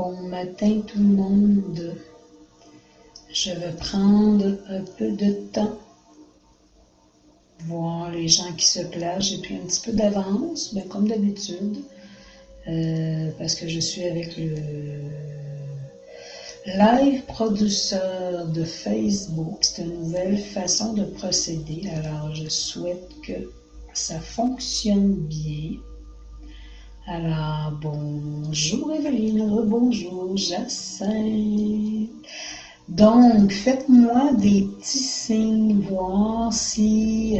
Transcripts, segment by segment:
Bon matin tout le monde. Je vais prendre un peu de temps, voir les gens qui se placent. J'ai pris un petit peu d'avance, ben comme d'habitude, parce que je suis avec le live producteur de Facebook. C'est une nouvelle façon de procéder. Alors, je souhaite que ça fonctionne bien. Alors, bonjour Evelyne, rebonjour Jacinthe. Donc, faites-moi des petits signes, voir si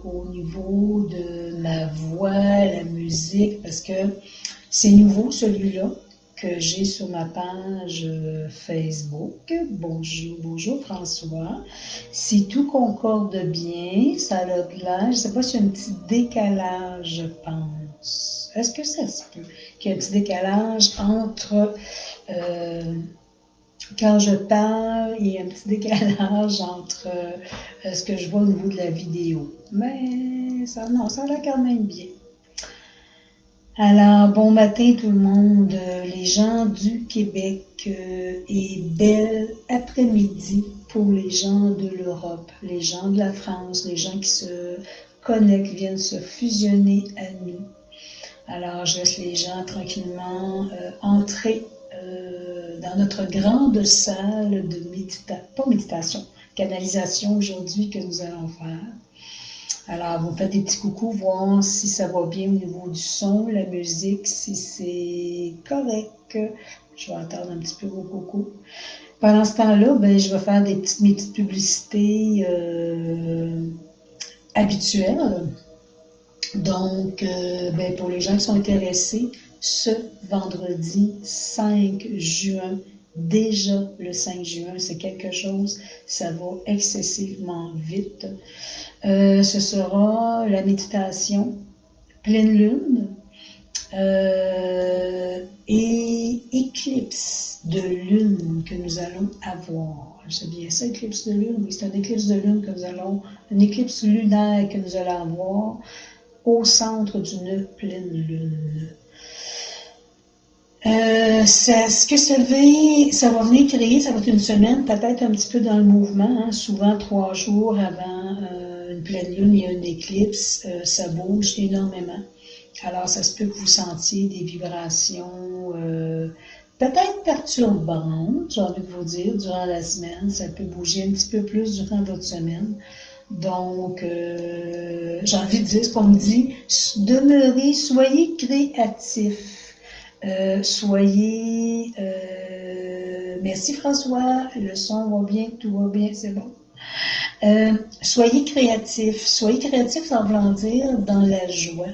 au niveau de ma voix, la musique, parce que c'est nouveau celui-là que j'ai sur ma page Facebook. Bonjour, bonjour François. Si tout concorde bien, ça a de l'air, je ne sais pas s'il y a un petit décalage, je pense. Est-ce que ça se peut qu'il y ait un petit décalage entre... quand je parle, il y a un petit décalage entre ce que je vois au niveau de la vidéo. Mais ça, non, ça a l'air quand même bien. Alors, bon matin tout le monde, les gens du Québec et bel après-midi pour les gens de l'Europe, les gens de la France, les gens qui se connectent, viennent se fusionner à nous. Alors, je laisse les gens tranquillement entrer dans notre grande salle de canalisation aujourd'hui que nous allons faire. Alors, vous faites des petits coucous, voir si ça va bien au niveau du son, la musique, si c'est correct. Je vais attendre un petit peu vos coucous. Pendant ce temps-là, je vais faire mes petites publicités habituelles. Donc, pour les gens qui sont intéressés, ce vendredi 5 juin, déjà le 5 juin, c'est quelque chose, ça va excessivement vite. Ce sera la méditation pleine lune et éclipse de lune que nous allons avoir. C'est bien ça, éclipse de lune? Oui, c'est un éclipse de lune que nous allons, une éclipse lunaire que nous allons avoir au centre d'une pleine lune. Ce que ça va venir créer, ça va être une semaine, peut-être un petit peu dans le mouvement, hein, souvent 3 jours avant une pleine lune et une éclipse, ça bouge énormément. Alors, ça se peut que vous sentiez des vibrations peut-être perturbantes, j'ai envie de vous dire, durant la semaine. Ça peut bouger un petit peu plus durant votre semaine. Donc, j'ai envie de dire ce qu'on me dit, demeurez, soyez créatifs. Merci François, le son va bien, tout va bien, c'est bon. Soyez créatifs, ça veut dire dans la joie.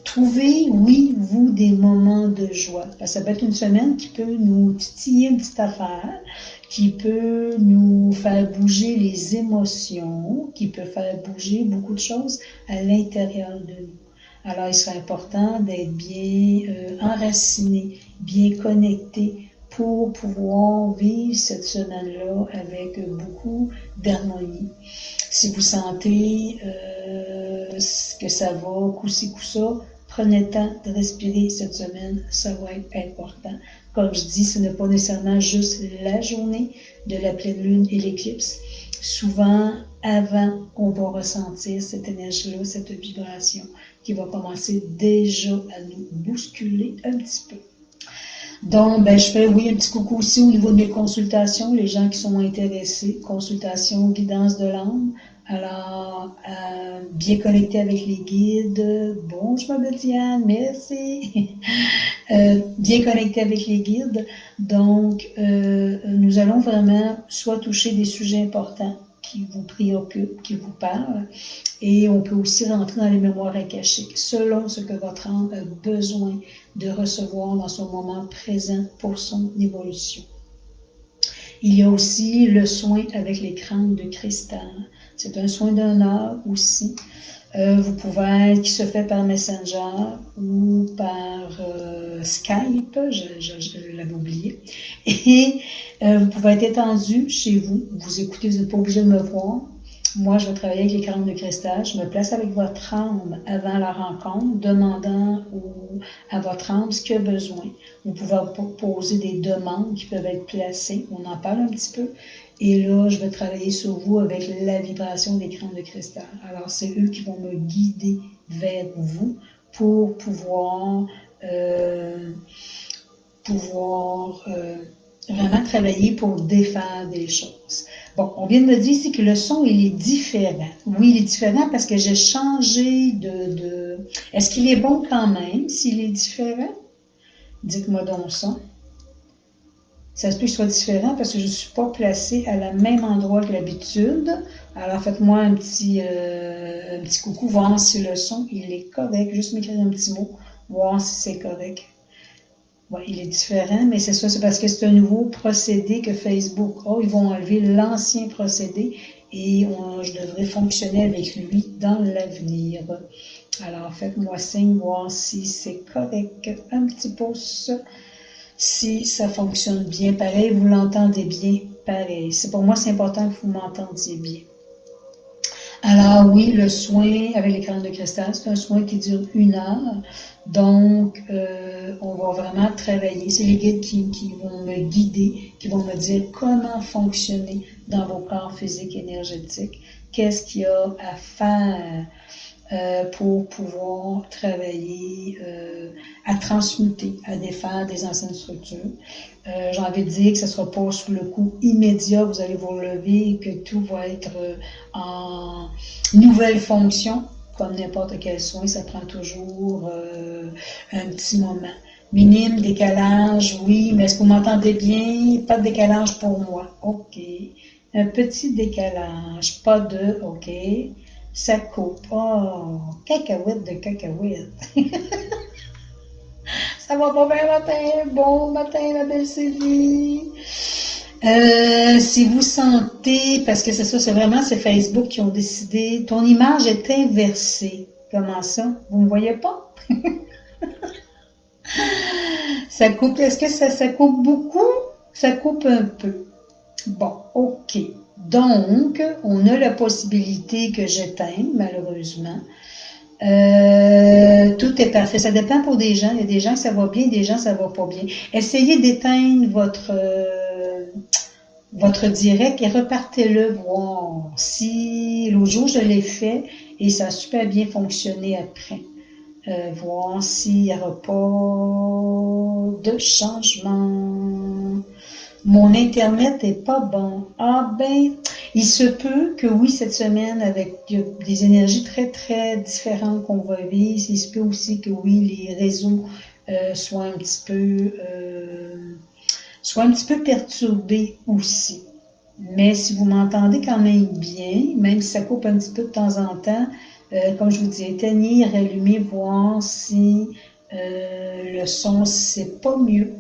Trouvez, oui, vous, des moments de joie. Parce que ça peut être une semaine qui peut nous titiller une petite affaire, qui peut nous faire bouger les émotions, qui peut faire bouger beaucoup de choses à l'intérieur de nous. Alors, il serait important d'être bien enraciné, bien connecté pour pouvoir vivre cette semaine-là avec beaucoup d'harmonie. Si vous sentez que ça va coup-ci, coup-ça, prenez le temps de respirer cette semaine, ça va être important. Comme je dis, ce n'est pas nécessairement juste la journée de la pleine lune et l'éclipse. Souvent, avant, on va ressentir cette énergie-là, cette vibration qui va commencer déjà à nous bousculer un petit peu. Donc, je fais, oui, un petit coucou aussi au niveau de mes consultations, les gens qui sont intéressés, consultation, guidance de l'âme. Alors, bien connecté avec les guides. Bon, je m'appelle Diane, merci. Bien connecté avec les guides. Donc, nous allons vraiment soit toucher des sujets importants qui vous préoccupent, qui vous parlent, et on peut aussi rentrer dans les mémoires akashiques, selon ce que votre âme a besoin de recevoir dans son moment présent pour son évolution. Il y a aussi le soin avec les crânes de cristal. C'est un soin d'un heure aussi. Vous pouvez, qui se fait par Messenger ou par Skype, je l'avais oublié. Et vous pouvez être étendu chez vous. Vous écoutez, vous n'êtes pas obligé de me voir. moi, je vais travailler avec les crânes de cristal. Je me place avec votre âme avant la rencontre, demandant à votre âme ce qu'il a besoin. Vous pouvez poser des demandes qui peuvent être placées. On en parle un petit peu. Et là, je vais travailler sur vous avec la vibration des crânes de cristal. Alors, c'est eux qui vont me guider vers vous pour pouvoir vraiment travailler pour défaire des choses. Bon, on vient de me dire ici que le son, il est différent. Oui, il est différent parce que j'ai changé de... Est-ce qu'il est bon quand même, s'il est différent? Dites-moi donc ça. Ça se peut qu'il soit différent parce que je ne suis pas placée à la même endroit que l'habitude. Alors, faites-moi un petit coucou, voir si le son, il est correct. Juste m'écrire un petit mot, voir si c'est correct. Ouais, il est différent, mais c'est ça, c'est parce que c'est un nouveau procédé que Facebook a. Ils vont enlever l'ancien procédé et je devrais fonctionner avec lui dans l'avenir. Alors, faites-moi signe, voir si c'est correct. Un petit pouce. Si ça fonctionne bien, pareil, vous l'entendez bien, pareil. C'est pour moi, c'est important que vous m'entendiez bien. Alors oui, le soin avec les crânes de cristal, c'est un soin qui dure 1 heure. Donc, on va vraiment travailler. C'est les guides qui vont me guider, qui vont me dire comment fonctionner dans vos corps physiques et énergétiques. Qu'est-ce qu'il y a à faire pour pouvoir travailler à transmuter, à défaire des anciennes structures. J'ai envie de dire que ce ne sera pas sous le coup immédiat, vous allez vous relever et que tout va être en nouvelle fonction, comme n'importe quel soin, ça prend toujours un petit moment. Minime, décalage, oui, mais est-ce que vous m'entendez bien? Pas de décalage pour moi. OK. Un petit décalage, pas de, OK. Ça coupe. Oh, cacahuète de cacahuète. Ça va pas bien matin. Bon matin, la belle Sylvie. Si vous sentez, parce que c'est ça, c'est Facebook qui ont décidé, ton image est inversée. Comment ça? Vous ne me voyez pas? Ça coupe, est-ce que ça coupe beaucoup? Ça coupe un peu. Bon, OK. Donc, on a la possibilité que j'éteigne, malheureusement. Tout est parfait. Ça dépend pour des gens. Il y a des gens que ça va bien, des gens ça va pas bien. Essayez d'éteindre votre direct et repartez-le voir. Si l'autre jour je l'ai fait et ça a super bien fonctionné après. Voir s'il n'y aura pas de changement. Mon Internet est pas bon. Ah ben, il se peut que oui, cette semaine, avec des énergies très, très différentes qu'on va vivre, il se peut aussi que oui, les réseaux soient un petit peu perturbés aussi. Mais si vous m'entendez quand même bien, même si ça coupe un petit peu de temps en temps, comme je vous dis, éteignez, rallumez, voir si le son, c'est pas mieux.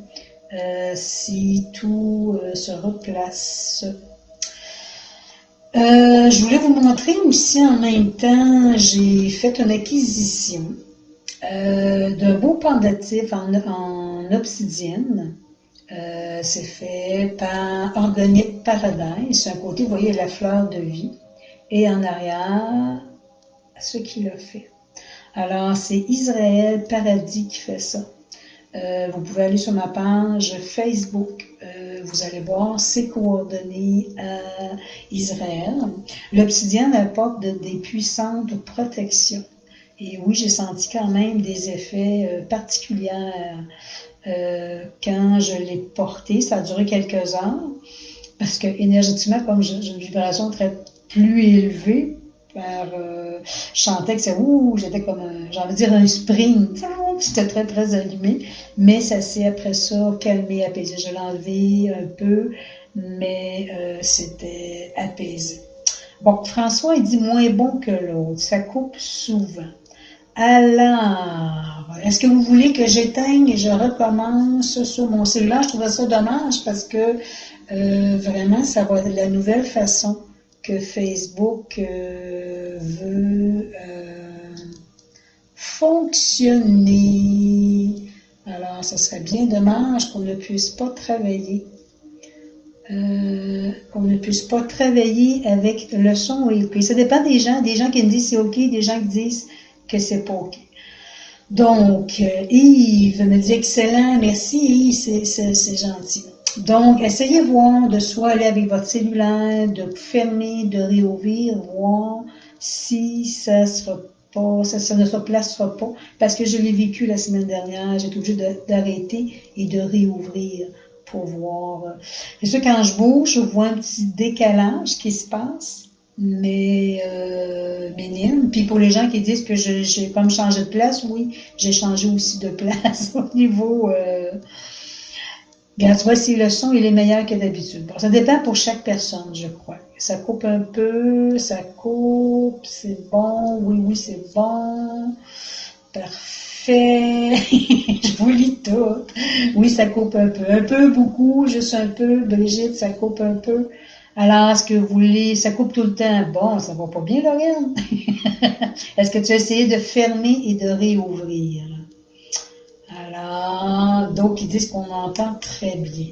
Si tout se replace. Je voulais vous montrer aussi en même temps, j'ai fait une acquisition d'un beau pendatif en obsidienne. C'est fait par Organic Paradise. Sur un côté, vous voyez la fleur de vie. Et en arrière, ce qu'il a fait. Alors, c'est Israël Paradis qui fait ça. Vous pouvez aller sur ma page Facebook. Vous allez voir ses coordonnées à Israël. L'obsidienne apporte des puissantes protections. Et oui, j'ai senti quand même des effets particuliers quand je l'ai porté. Ça a duré quelques heures parce que énergétiquement, comme j'ai une vibration très plus élevée, je sentais que c'est j'étais comme j'ai envie de dire un sprint. J'étais très très allumée, mais ça s'est après ça calmé, apaisé. Je l'ai enlevé un peu, mais c'était apaisé. Bon, François, il dit moins bon que l'autre. Ça coupe souvent. Alors, est-ce que vous voulez que j'éteigne et je recommence sur mon cellulaire? Je trouvais ça dommage parce que vraiment, ça va être la nouvelle façon que Facebook veut fonctionner. Alors, ce serait bien dommage qu'on ne puisse pas travailler qu'on ne puisse pas travailler avec le son et OK. Ça dépend des gens qui me disent c'est OK, des gens qui disent que c'est pas OK. Donc, Yves me dit excellent, merci Yves, c'est gentil. Donc, essayez de voir, de soit aller avec votre cellulaire, de fermer, de réouvrir, voir si ça sera pas, ça ne se placera pas, parce que je l'ai vécu la semaine dernière, j'ai été obligée d'arrêter et de réouvrir pour voir. C'est sûr, quand je bouge, je vois un petit décalage qui se passe, mais minime. Puis pour les gens qui disent que j'ai comme changé de place, oui, j'ai changé aussi de place au niveau. Regarde, tu vois, si le son il est meilleur que d'habitude. Bon, ça dépend pour chaque personne, je crois. Ça coupe un peu, ça coupe, c'est bon, oui, oui, c'est bon. Parfait. Je vous lis tout. Oui, ça coupe un peu, beaucoup, juste un peu. Brigitte, ça coupe un peu. Alors, est-ce que vous voulez, ça coupe tout le temps? Bon, ça va pas bien, Lauriane. Est-ce que tu as essayé de fermer et de réouvrir? Alors, d'autres qui disent qu'on entend très bien.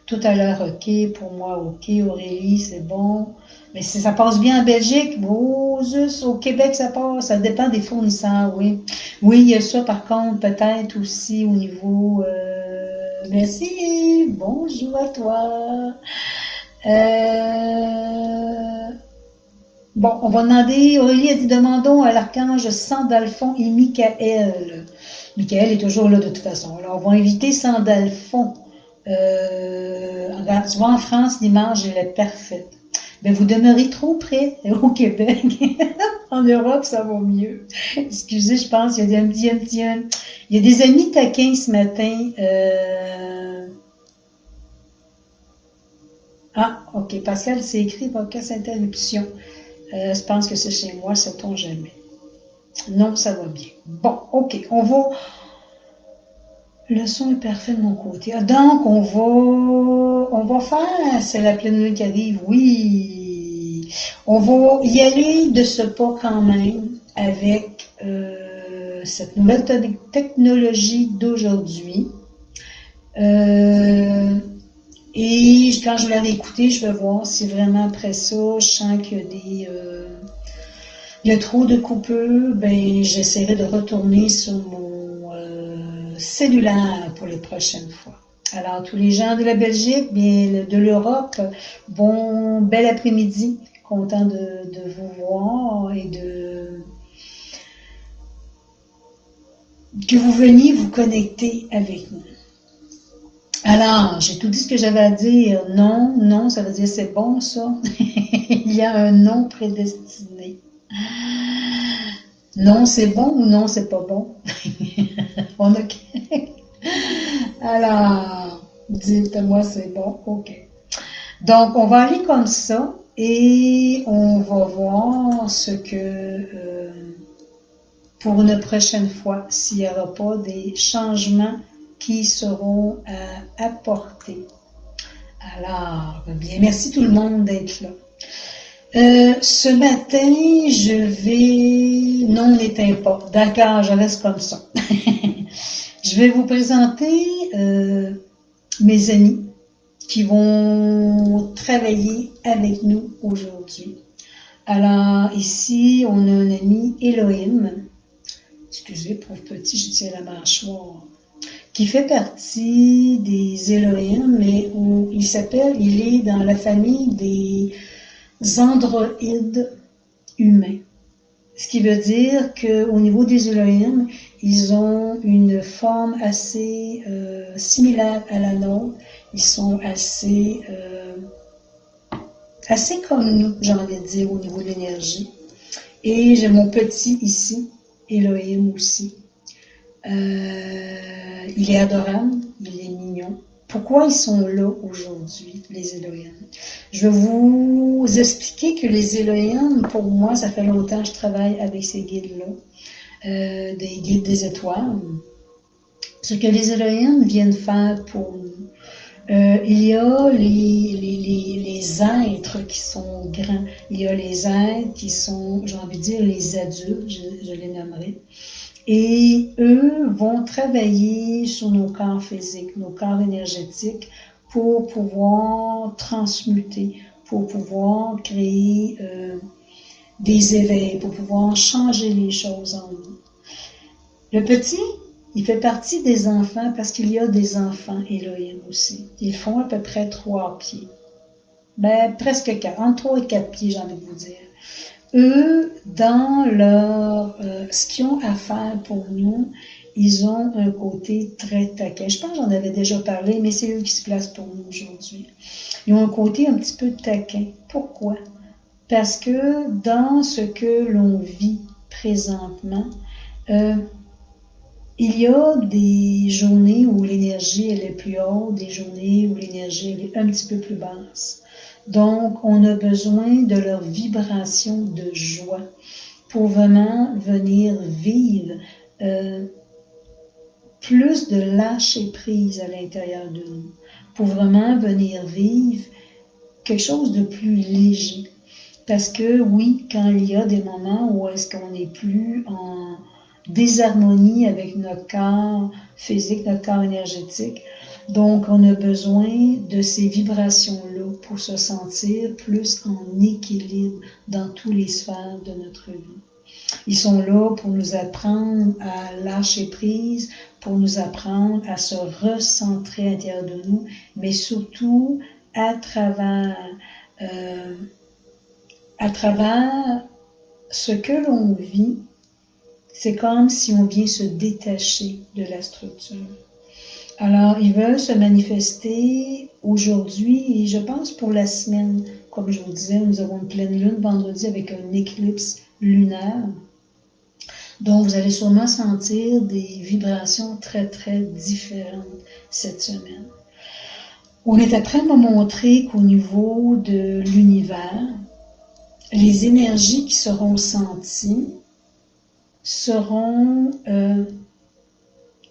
Tout à l'heure, OK. Pour moi, OK. Aurélie, c'est bon. Mais si ça passe bien en Belgique, oh, juste, au Québec, ça passe. Ça dépend des fournisseurs, oui. Oui, il y a ça, par contre, peut-être aussi au niveau... merci. Bonjour à toi. Euh, bon, on va demander... Aurélie a dit, demandons à l'archange Sandalphon et Michael. Michael est toujours là de toute façon. Alors, on va inviter Sandalphon. Regarde, tu vois, en France, l'image, elle est parfaite. Ben, vous demeurez trop près au Québec. En Europe, ça va mieux. Excusez, je pense, il y a des amis taquins ce matin. Ah, OK. Pascal, c'est écrit podcast interruption. Je pense que c'est chez moi, ça tombe jamais. Non, ça va bien. Bon, OK. Le son est parfait de mon côté. Ah, donc, on va faire, c'est la pleine lune qui arrive, oui. On va y aller de ce pas quand même avec cette nouvelle technologie d'aujourd'hui. Et quand je vais la réécouter, je vais voir si vraiment après ça, je sens qu'il y a il y a trop de coupures, ben j'essaierai de retourner sur mon cellulaire pour les prochaines fois. Alors, tous les gens de la Belgique, bien de l'Europe, bon bel après-midi. Content de vous voir et que vous veniez vous connecter avec nous. Alors, j'ai tout dit ce que j'avais à dire. Non, non, ça veut dire c'est bon ça. Il y a un non prédestiné. Non, c'est bon ou non, c'est pas bon? On a... Alors, dites-moi c'est bon, ok. Donc, on va aller comme ça et on va voir ce que, pour une prochaine fois, s'il n'y aura pas des changements qui seront à apporter. Alors, bien, merci tout le monde d'être là. Ce matin, je vais... Non, on n'éteint pas. D'accord, je reste comme ça. Je vais vous présenter mes amis qui vont travailler avec nous aujourd'hui. Alors, ici, on a un ami, Elohim. Excusez, pauvre petit, je tiens la mâchoire. Qui fait partie des Elohim, mais il est dans la famille des androïdes humains. Ce qui veut dire qu'au niveau des Elohim, ils ont une forme assez similaire à la nôtre. Ils sont assez comme nous, j'ai envie de dire, au niveau de l'énergie. Et j'ai mon petit ici, Elohim aussi. Il est adorable, il est mignon. Pourquoi ils sont là aujourd'hui, les Elohim? Je vais vous expliquer que les Elohim, pour moi, ça fait longtemps que je travaille avec ces guides-là, des guides des étoiles. Ce que les Elohim viennent faire pour nous. Il y a les êtres qui sont grands. Il y a les êtres qui sont, j'ai envie de dire, les adultes, je les nommerai. Et eux vont travailler sur nos corps physiques, nos corps énergétiques, pour pouvoir transmuter, pour pouvoir créer des éveils, pour pouvoir changer les choses en nous. Le petit, il fait partie des enfants parce qu'il y a des enfants Elohim aussi. Ils font à peu près 3 pieds. Presque 4, entre 3 et 4 pieds, j'ai envie de vous dire. Eux, dans leur ce qu'ils ont à faire pour nous, ils ont un côté très taquin. Je pense que j'en avais déjà parlé, mais c'est eux qui se placent pour nous aujourd'hui. Ils ont un côté un petit peu taquin. Pourquoi? Parce que dans ce que l'on vit présentement, il y a des journées où l'énergie elle est plus haute, des journées où l'énergie elle est un petit peu plus basse. Donc, on a besoin de leur vibration de joie pour vraiment venir vivre plus de lâcher prise à l'intérieur de nous, pour vraiment venir vivre quelque chose de plus léger. Parce que oui, quand il y a des moments où est-ce qu'on n'est plus en désharmonie avec notre corps physique, notre corps énergétique, donc on a besoin de ces vibrations-là pour se sentir plus en équilibre dans tous les sphères de notre vie. Ils sont là pour nous apprendre à lâcher prise, pour nous apprendre à se recentrer à l'intérieur de nous, mais surtout à travers ce que l'on vit, c'est comme si on vient se détacher de la structure. Alors, ils veulent se manifester aujourd'hui et je pense pour la semaine. Comme je vous disais, nous avons une pleine lune vendredi avec un éclipse lunaire. Donc, vous allez sûrement sentir des vibrations très, très différentes cette semaine. On est en train de montrer qu'au niveau de l'univers, les énergies qui seront senties seront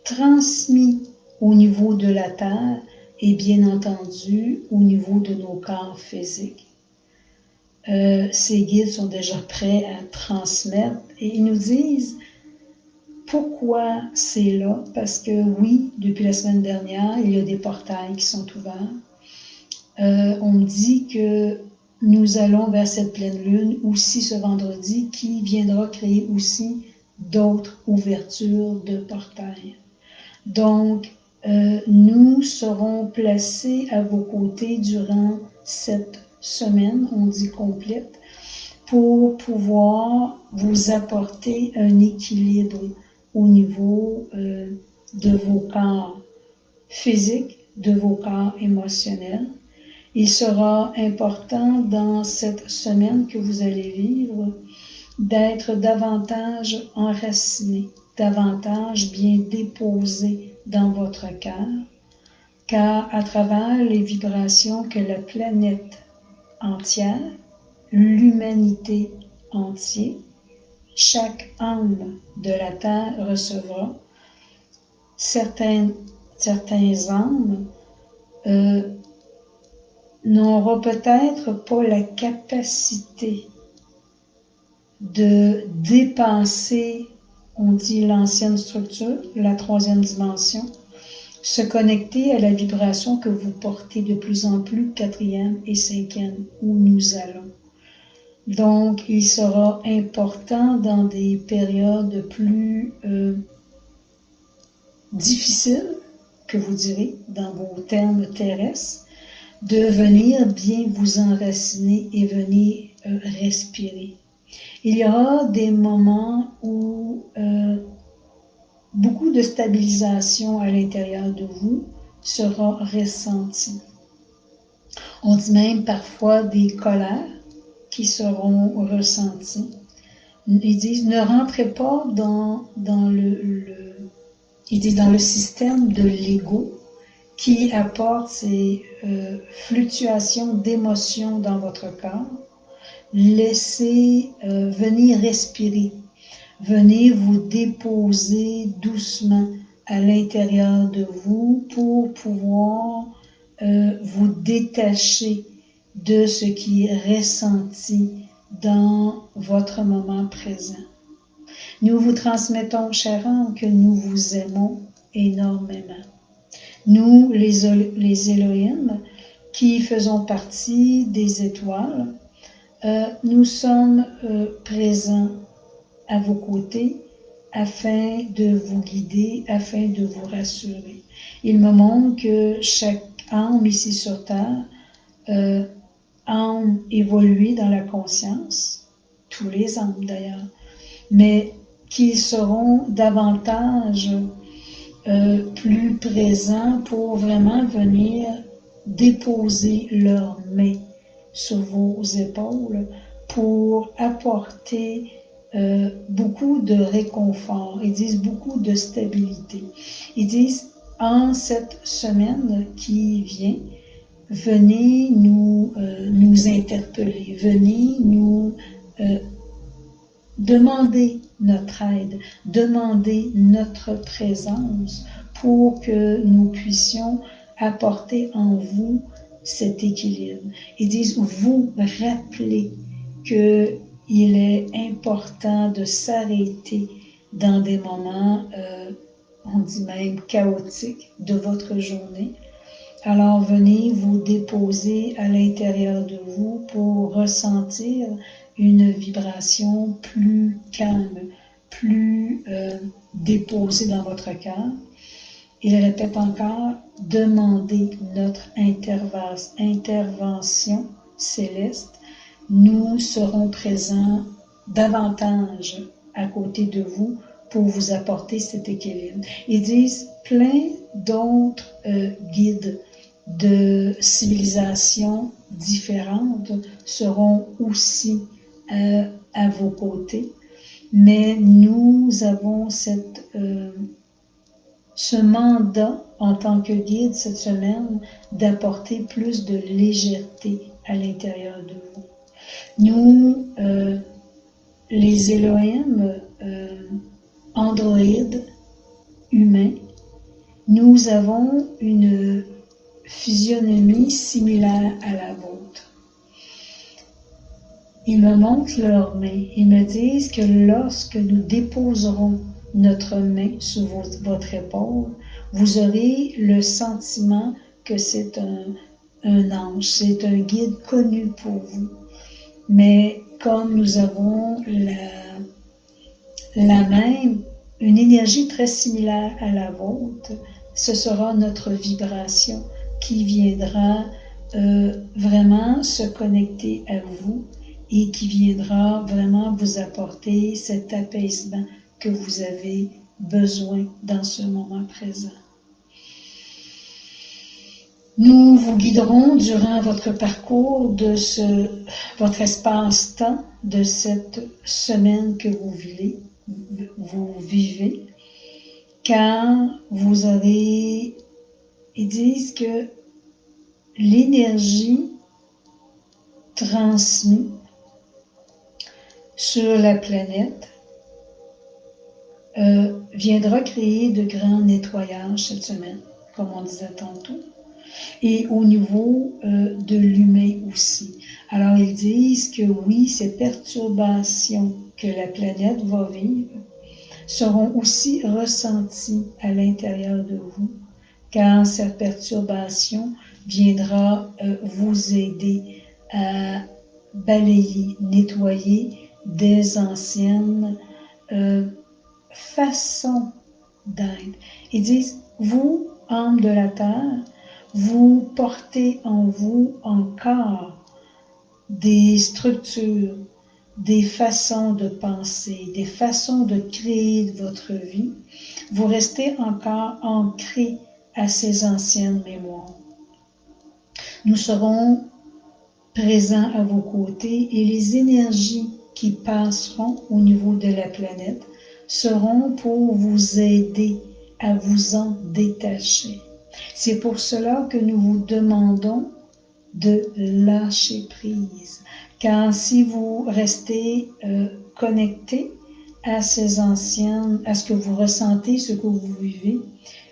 transmises au niveau de la Terre et bien entendu au niveau de nos corps physiques. Ces guides sont déjà prêts à transmettre et ils nous disent pourquoi c'est là. Parce que oui, depuis la semaine dernière, il y a des portails qui sont ouverts. On me dit que nous allons vers cette pleine lune aussi ce vendredi qui viendra créer aussi d'autres ouvertures de portails. Donc, nous serons placés à vos côtés durant cette semaine, on dit complète, pour pouvoir vous apporter un équilibre au niveau de vos corps physiques, de vos corps émotionnels. Il sera important dans cette semaine que vous allez vivre d'être davantage enraciné, davantage bien déposé dans votre cœur, car à travers les vibrations que la planète entière, l'humanité entière, chaque âme de la Terre recevra, certains âmes n'auront peut-être pas la capacité de dépasser, on dit l'ancienne structure, la 3e dimension, se connecter à la vibration que vous portez de plus en plus, 4e et 5e, où nous allons. Donc, il sera important dans des périodes plus difficiles, que vous direz, dans vos termes terrestres, de venir bien vous enraciner et venir respirer. Il y aura des moments où beaucoup de stabilisation à l'intérieur de vous sera ressentie. On dit même parfois des colères qui seront ressenties. Ils disent ne rentrez pas dans le système de l'ego qui apporte ces fluctuations d'émotions dans votre corps. Laissez venir respirer, venez vous déposer doucement à l'intérieur de vous pour pouvoir vous détacher de ce qui est ressenti dans votre moment présent. Nous vous transmettons, chère âme, que nous vous aimons énormément. Nous, les Elohim, qui faisons partie des étoiles, nous sommes présents à vos côtés afin de vous guider, afin de vous rassurer. Il me montre que chaque âme ici sur Terre, âme évoluée dans la conscience, tous les âmes d'ailleurs, mais qui seront davantage plus présents pour vraiment venir déposer leurs mains sur vos épaules pour apporter beaucoup de réconfort. Ils disent beaucoup de stabilité. Ils disent, en cette semaine qui vient, venez nous interpeller, venez nous demander notre aide, demander notre présence pour que nous puissions apporter en vous cet équilibre. Ils disent, vous rappelez qu'il est important de s'arrêter dans des moments, on dit même chaotiques, de votre journée. Alors venez vous déposer à l'intérieur de vous pour ressentir une vibration plus calme, plus déposée dans votre cœur. Il répète encore, demandez notre intervention céleste. Nous serons présents davantage à côté de vous pour vous apporter cet équilibre. Ils disent plein d'autres guides de civilisations différentes seront aussi à vos côtés, mais nous avons ce mandat en tant que guide cette semaine d'apporter plus de légèreté à l'intérieur de vous. Nous, les Elohim, androïdes, humains, nous avons une physionomie similaire à la vôtre. Ils me montrent leurs mains. Ils me disent que lorsque nous déposerons notre main sur votre épaule, vous aurez le sentiment que c'est un ange, c'est un guide connu pour vous. Mais comme nous avons la même, une énergie très similaire à la vôtre, ce sera notre vibration qui viendra vraiment se connecter à vous et qui viendra vraiment vous apporter cet apaisement que vous avez besoin dans ce moment présent. Nous vous guiderons durant votre parcours de votre espace-temps de cette semaine que vous vivez, car vous aurez, ils disent que l'énergie transmise sur la planète viendra créer de grands nettoyages cette semaine, comme on disait tantôt, et au niveau de l'humain aussi. Alors ils disent que oui, ces perturbations que la planète va vivre seront aussi ressenties à l'intérieur de vous, car cette perturbation viendra vous aider à balayer, nettoyer des anciennes façons d'être. Ils disent, vous, âme de la terre, vous portez en vous encore des structures, des façons de penser, des façons de créer votre vie. Vous restez encore ancrés à ces anciennes mémoires. Nous serons présents à vos côtés et les énergies qui passeront au niveau de la planète seront pour vous aider à vous en détacher. C'est pour cela que nous vous demandons de lâcher prise. Car si vous restez connecté à ces anciennes, à ce que vous ressentez, ce que vous vivez,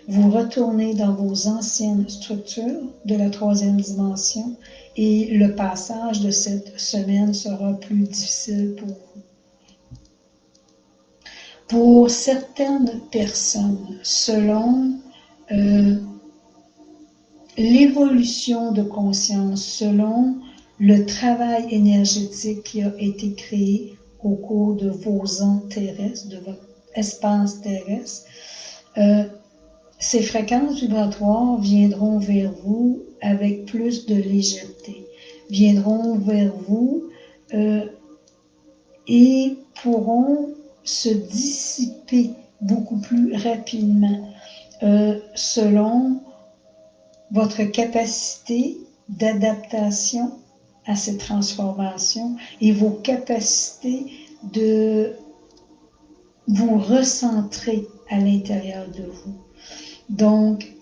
vous retournez dans vos anciennes structures de la troisième dimension et le passage de cette semaine sera plus difficile pour vous. Pour certaines personnes, selon l'évolution de conscience selon le travail énergétique qui a été créé au cours de vos ans terrestres, de votre espace terrestre. Ces fréquences vibratoires viendront vers vous avec plus de légèreté, viendront vers vous et pourront se dissiper beaucoup plus rapidement selon votre capacité d'adaptation à ces transformations et vos capacités de vous recentrer à l'intérieur de vous. Donc,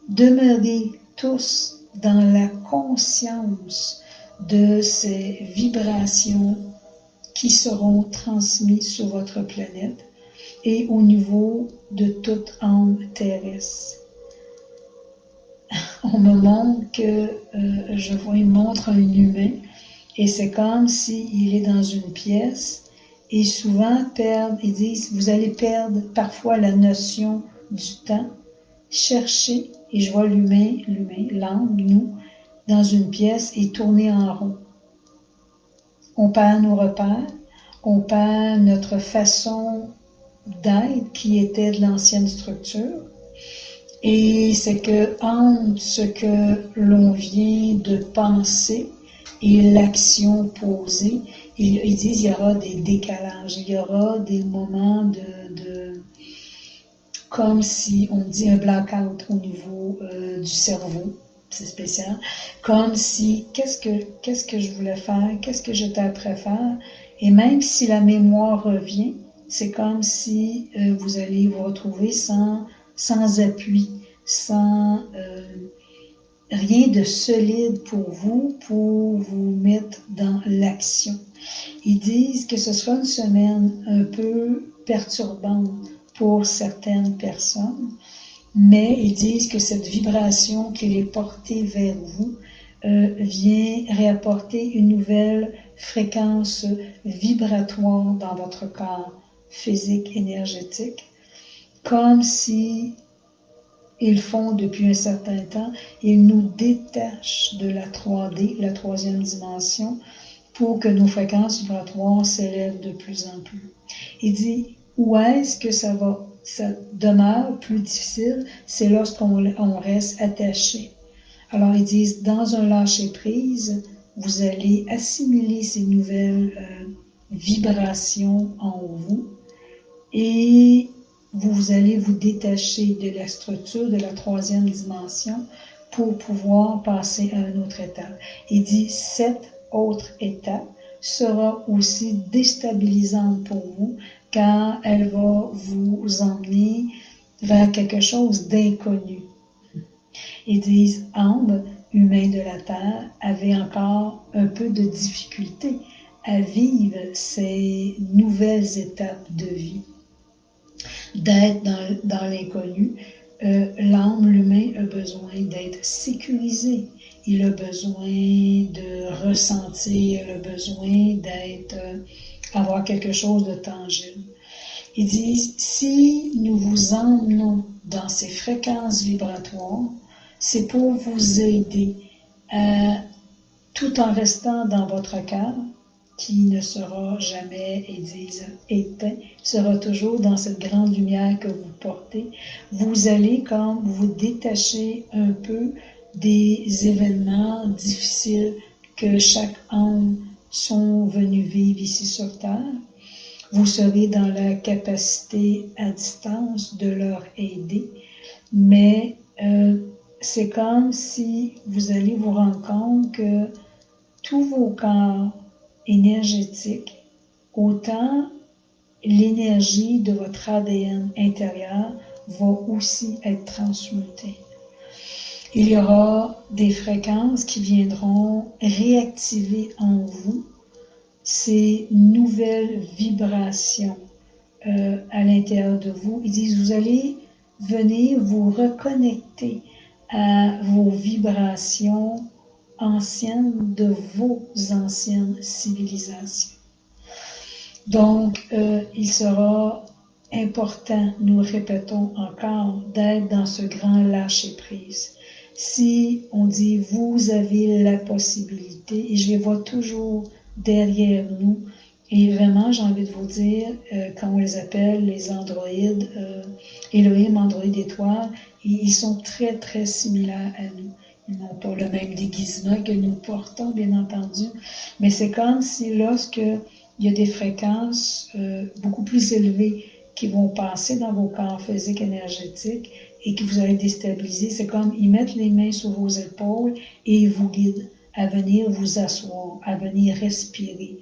demeurez tous dans la conscience de ces vibrations qui seront transmises sur votre planète et au niveau de toute âme terrestre. On me montre que je vois, il montre un humain et c'est comme s'il est dans une pièce et souvent ils disent vous allez perdre parfois la notion du temps. Cherchez, et je vois l'humain, l'âme, nous, dans une pièce et tourner en rond. On perd nos repères, on perd notre façon d'être qui était de l'ancienne structure. Et c'est que entre ce que l'on vient de penser et l'action posée, ils disent il y aura des décalages, il y aura des moments comme si on dit un blackout au niveau du cerveau, c'est spécial, comme si qu'est-ce que je voulais faire, qu'est-ce que j'étais après faire, et même si la mémoire revient, c'est comme si vous allez vous retrouver sans appui, sans rien de solide pour vous mettre dans l'action. Ils disent que ce sera une semaine un peu perturbante pour certaines personnes, mais ils disent que cette vibration qui est portée vers vous vient réapporter une nouvelle fréquence vibratoire dans votre corps physique, énergétique, comme si ils font depuis un certain temps, ils nous détachent de la 3D, la troisième dimension, pour que nos fréquences vibratoires s'élèvent de plus en plus. Il dit, où est-ce que ça demeure plus difficile? C'est lorsqu'on reste attaché. Alors ils disent, dans un lâcher-prise, vous allez assimiler ces nouvelles vibrations en vous et vous allez vous détacher de la structure de la troisième dimension pour pouvoir passer à une autre étape. Il dit, cette autre étape sera aussi déstabilisante pour vous car elle va vous emmener vers quelque chose d'inconnu. Ils disent, âme, humain de la Terre, avait encore un peu de difficulté à vivre ces nouvelles étapes de vie. D'être dans l'inconnu, l'âme, l'humain a besoin d'être sécurisé. Il a besoin de ressentir, il a besoin avoir quelque chose de tangible. Ils disent, si nous vous emmenons dans ces fréquences vibratoires, c'est pour vous aider tout en restant dans votre cœur, qui ne sera jamais, ils disent, éteint, sera toujours dans cette grande lumière que vous portez. Vous allez comme vous détacher un peu des événements difficiles que chaque âme sont venus vivre ici sur Terre. Vous serez dans la capacité à distance de leur aider, mais c'est comme si vous allez vous rendre compte que tous vos corps énergétiques, autant l'énergie de votre ADN intérieur va aussi être transmutée. Il y aura des fréquences qui viendront réactiver en vous ces nouvelles vibrations à l'intérieur de vous. Ils disent, vous allez venir vous reconnecter à vos vibrations anciennes de vos anciennes civilisations. Donc, il sera important, nous le répétons encore, d'être dans ce grand lâcher-prise. Si on dit vous avez la possibilité, et je les vois toujours derrière nous, et vraiment j'ai envie de vous dire, quand on les appelle les androïdes, Elohim, androïdes étoiles, ils sont très très similaires à nous. Ils n'ont pas le même déguisement que nous portons, bien entendu, mais c'est comme si lorsque il y a des fréquences beaucoup plus élevées qui vont passer dans vos corps physiques énergétiques et que vous allez déstabiliser, c'est comme ils mettent les mains sur vos épaules et ils vous guident à venir vous asseoir, à venir respirer,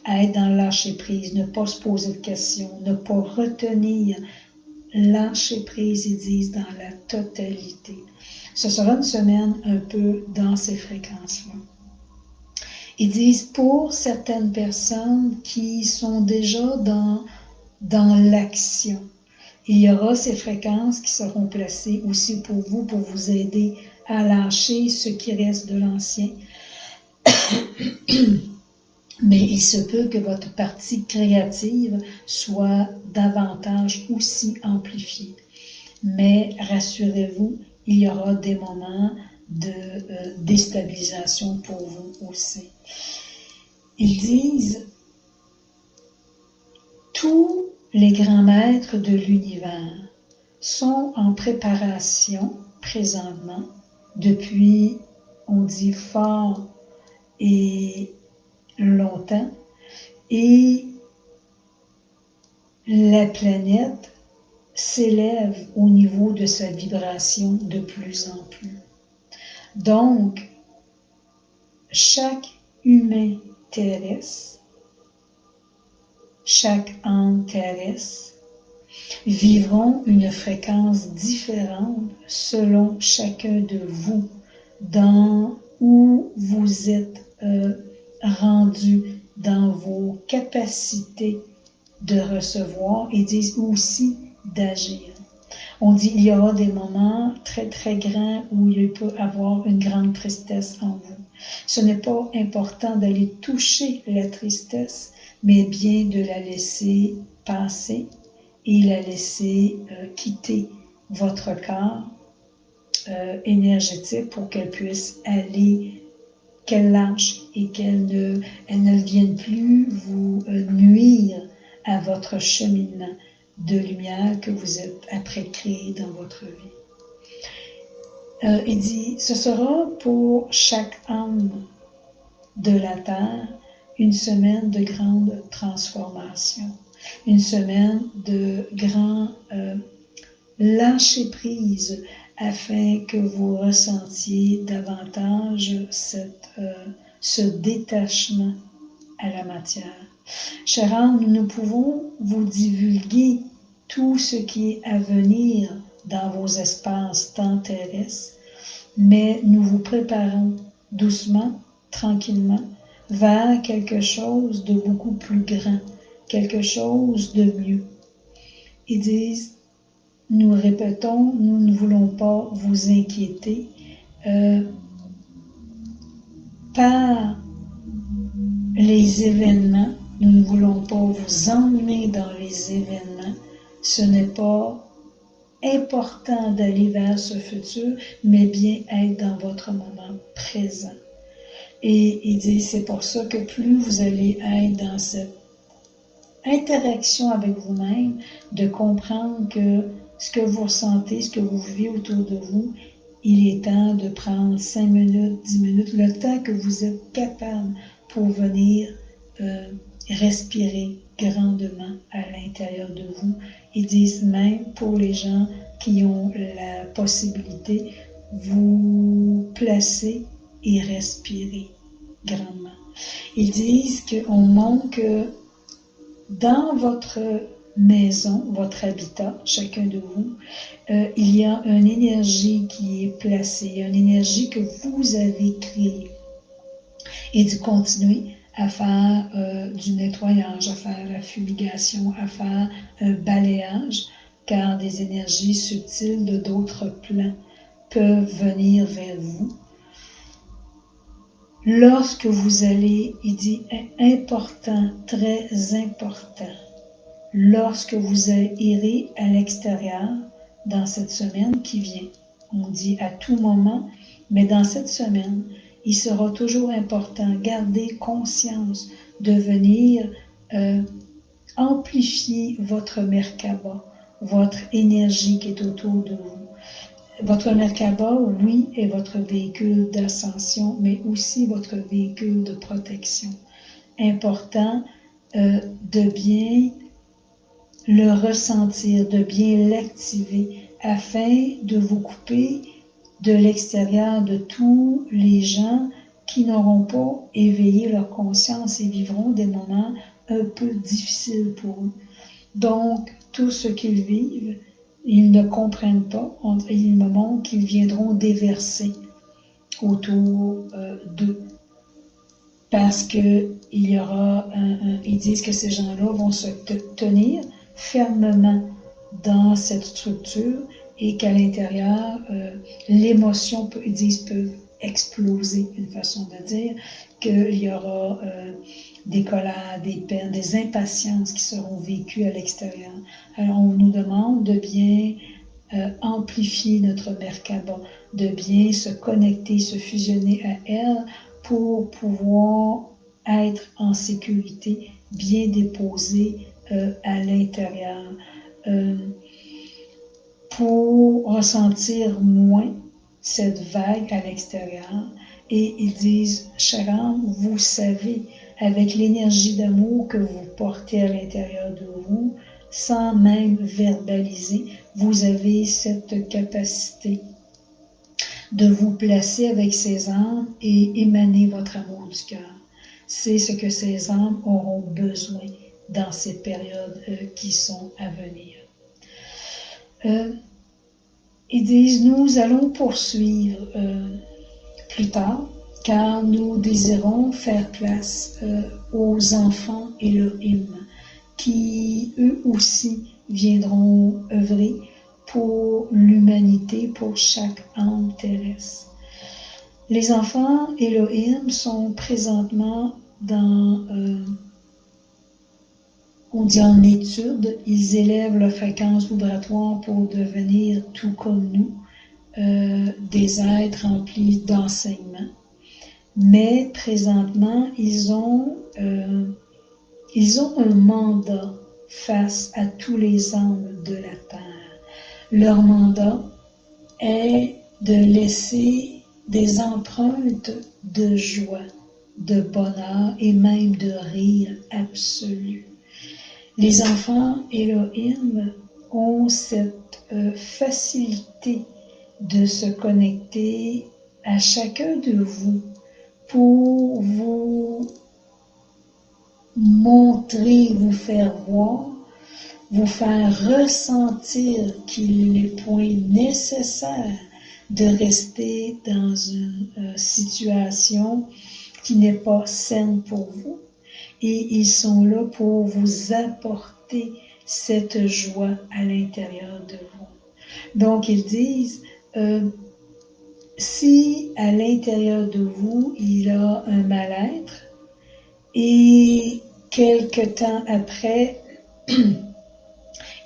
à être dans le lâcher-prise, ne pas se poser de questions, ne pas retenir, lâcher-prise, ils disent, dans la totalité. Ce sera une semaine un peu dans ces fréquences-là. Ils disent pour certaines personnes qui sont déjà dans l'action, il y aura ces fréquences qui seront placées aussi pour vous aider à lâcher ce qui reste de l'ancien. Mais il se peut que votre partie créative soit davantage aussi amplifiée. Mais rassurez-vous, il y aura des moments de déstabilisation pour vous aussi. Ils disent, tous les grands maîtres de l'univers sont en préparation présentement depuis, on dit fort et longtemps, et la planète s'élève au niveau de sa vibration de plus en plus. Donc, chaque humain terrestre, chaque âme terrestre vivront une fréquence différente selon chacun de vous, dans où vous êtes rendu dans vos capacités de recevoir et disent aussi d'agir. On dit il y aura des moments très très grands où il peut y avoir une grande tristesse en vous. Ce n'est pas important d'aller toucher la tristesse, mais bien de la laisser passer et la laisser quitter votre corps énergétique pour qu'elle puisse aller, qu'elle lâche et qu'elle ne vienne plus vous nuire à votre cheminement de lumière que vous êtes après créé dans votre vie. Il dit, ce sera pour chaque âme de la Terre une semaine de grande transformation, une semaine de grand lâcher-prise afin que vous ressentiez davantage ce détachement à la matière. Chère âme, nous pouvons vous divulguer tout ce qui est à venir dans vos espaces temps terrestres, mais nous vous préparons doucement, tranquillement, vers quelque chose de beaucoup plus grand, quelque chose de mieux. Ils disent, nous répétons, nous ne voulons pas vous inquiéter par les événements. Nous ne voulons pas vous emmener dans les événements. Ce n'est pas important d'aller vers ce futur, mais bien être dans votre moment présent. Et il dit, c'est pour ça que plus vous allez être dans cette interaction avec vous-même, de comprendre que ce que vous ressentez, ce que vous vivez autour de vous, il est temps de prendre 5 minutes, 10 minutes, le temps que vous êtes capable pour venir respirer grandement à l'intérieur de vous. Ils disent même pour les gens qui ont la possibilité, vous placer et respirer grandement. Ils disent qu'on montre que dans votre maison, votre habitat, chacun de vous, il y a une énergie qui est placée, une énergie que vous avez créée. Et de continuer à faire du nettoyage, à faire la fumigation, à faire un balayage, car des énergies subtiles de d'autres plans peuvent venir vers vous. Lorsque vous allez, il dit important, très important, lorsque vous irez à l'extérieur dans cette semaine qui vient, on dit à tout moment, mais dans cette semaine, il sera toujours important, garder conscience de venir amplifier votre Merkaba, votre énergie qui est autour de vous. Votre Merkaba, oui, est votre véhicule d'ascension, mais aussi votre véhicule de protection. Important de bien le ressentir, de bien l'activer, afin de vous couper de l'extérieur de tous les gens qui n'auront pas éveillé leur conscience et vivront des moments un peu difficiles pour eux. Donc, tout ce qu'ils vivent, ils ne comprennent pas, ils me montrent qu'ils viendront déverser autour d'eux. Parce qu'ils disent que ces gens-là vont se tenir fermement dans cette structure et qu'à l'intérieur, l'émotion, ils disent, peut exploser, une façon de dire, qu'il y aura des colères, des peines, des impatiences qui seront vécues à l'extérieur. Alors, on nous demande de bien amplifier notre Merkaba, de bien se connecter, se fusionner à elle pour pouvoir être en sécurité, bien déposé à l'intérieur, pour ressentir moins cette vague à l'extérieur. Et ils disent, chère âme, vous savez, avec l'énergie d'amour que vous portez à l'intérieur de vous, sans même verbaliser, vous avez cette capacité de vous placer avec ces âmes et émaner votre amour du cœur. C'est ce que ces âmes auront besoin dans ces périodes qui sont à venir. Ils disent, nous allons poursuivre plus tard, car nous désirons faire place aux enfants Elohim, qui eux aussi viendront œuvrer pour l'humanité, pour chaque âme terrestre. Les enfants Elohim sont présentement on dit en étude, ils élèvent leur fréquence vibratoire pour devenir tout comme nous, des êtres remplis d'enseignement. Mais présentement, ils ont un mandat face à tous les âmes de la Terre. Leur mandat est de laisser des empreintes de joie, de bonheur et même de rire absolu. Les enfants Elohim ont cette facilité de se connecter à chacun de vous pour vous montrer, vous faire voir, vous faire ressentir qu'il n'est point nécessaire de rester dans une situation qui n'est pas saine pour vous. Et ils sont là pour vous apporter cette joie à l'intérieur de vous. Donc, ils disent, si à l'intérieur de vous, il y a un mal-être, et quelque temps après,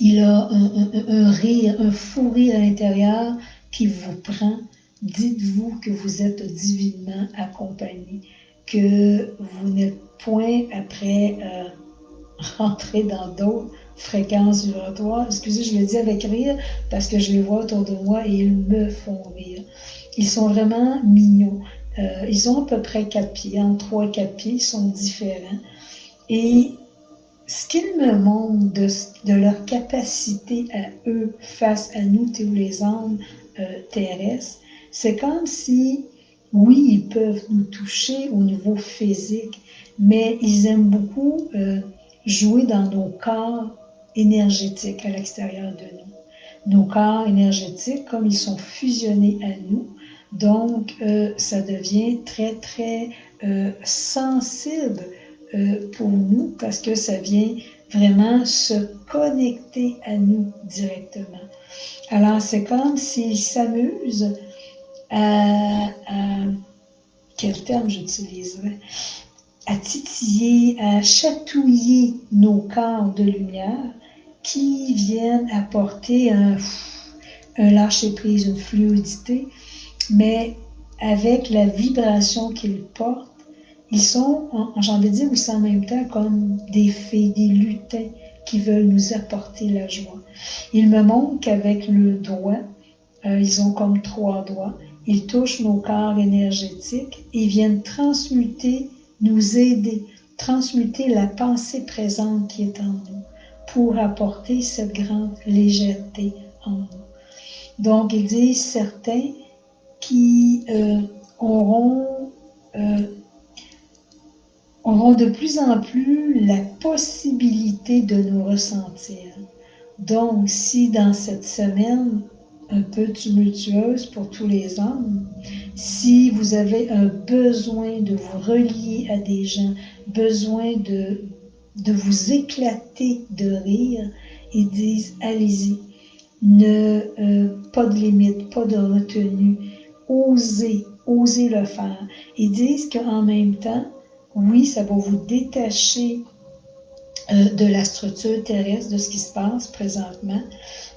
il a un rire, un fou rire à l'intérieur qui vous prend, dites-vous que vous êtes divinement accompagné, que vous n'êtes point après rentrer dans d'autres fréquences vibratoires. Excusez, je le dis avec rire parce que je les vois autour de moi et ils me font rire. Ils sont vraiment mignons. Ils ont à peu près 4 pieds, entre 3 et 4 pieds, ils sont différents. Et ce qu'ils me montrent de leur capacité à eux face à nous, tous les âmes terrestres, c'est comme si, oui, ils peuvent nous toucher au niveau physique, mais ils aiment beaucoup jouer dans nos corps énergétiques à l'extérieur de nous. Nos corps énergétiques, comme ils sont fusionnés à nous, donc ça devient très, très sensible pour nous parce que ça vient vraiment se connecter à nous directement. Alors, c'est comme s'ils s'amusent quel terme j'utiliserais? À titiller, à chatouiller nos corps de lumière qui viennent apporter un lâcher-prise, une fluidité, mais avec la vibration qu'ils portent, ils sont, j'ai envie de dire aussi en même temps, comme des fées, des lutins qui veulent nous apporter la joie. Ils me montrent qu'avec le doigt, ils ont comme 3 doigts, ils touchent nos corps énergétiques et viennent transmuter, nous aider, transmuter la pensée présente qui est en nous pour apporter cette grande légèreté en nous. Donc, ils disent certains qui auront de plus en plus la possibilité de nous ressentir. Donc, si dans cette semaine un peu tumultueuse pour tous les hommes, si vous avez un besoin de vous relier à des gens, besoin de vous éclater de rire, ils disent allez-y, pas de limite, pas de retenue, osez le faire. Ils disent qu'en même temps, oui, ça va vous détacher de la structure terrestre, de ce qui se passe présentement,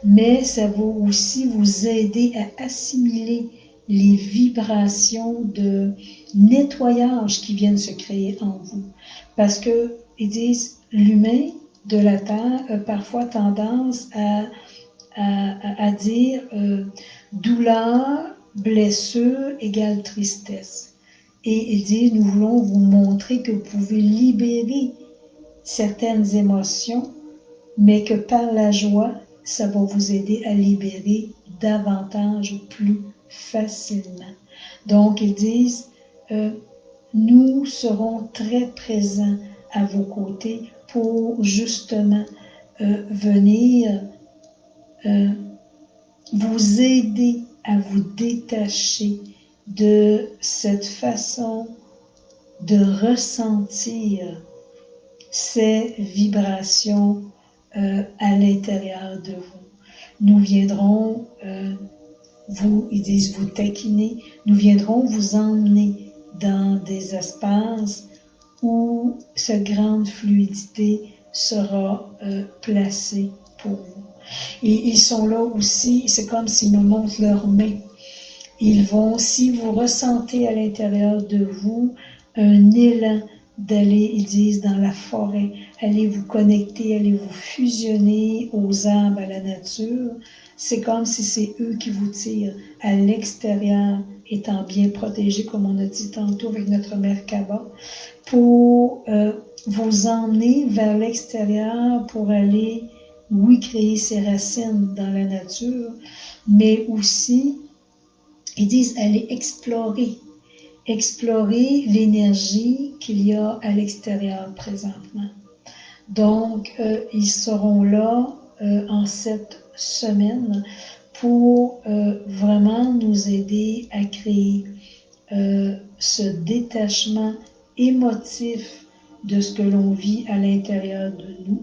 mais ça va aussi vous aider à assimiler les vibrations de nettoyage qui viennent se créer en vous. Parce que, ils disent, l'humain de la Terre a parfois tendance à dire douleur, blessure égale tristesse. Et ils disent, nous voulons vous montrer que vous pouvez libérer certaines émotions, mais que par la joie, ça va vous aider à libérer davantage, plus facilement. Donc, ils disent, nous serons très présents à vos côtés pour justement venir vous aider à vous détacher de cette façon de ressentir ces vibrations à l'intérieur de vous. Nous viendrons, ils disent vous taquiner, nous viendrons vous emmener dans des espaces où cette grande fluidité sera placée pour vous. Et ils sont là aussi, c'est comme s'ils nous montrent leurs mains. Ils vont, si vous ressentez à l'intérieur de vous un élan d'aller, ils disent, dans la forêt, allez vous connecter, allez vous fusionner aux arbres, à la nature, c'est comme si c'est eux qui vous tirent à l'extérieur, étant bien protégés, comme on a dit tantôt avec notre Merkaba, pour vous emmener vers l'extérieur pour aller, oui, créer ses racines dans la nature, mais aussi, ils disent, aller explorer l'énergie qu'il y a à l'extérieur présentement. Donc, ils seront là en cette semaine pour vraiment nous aider à créer ce détachement émotif de ce que l'on vit à l'intérieur de nous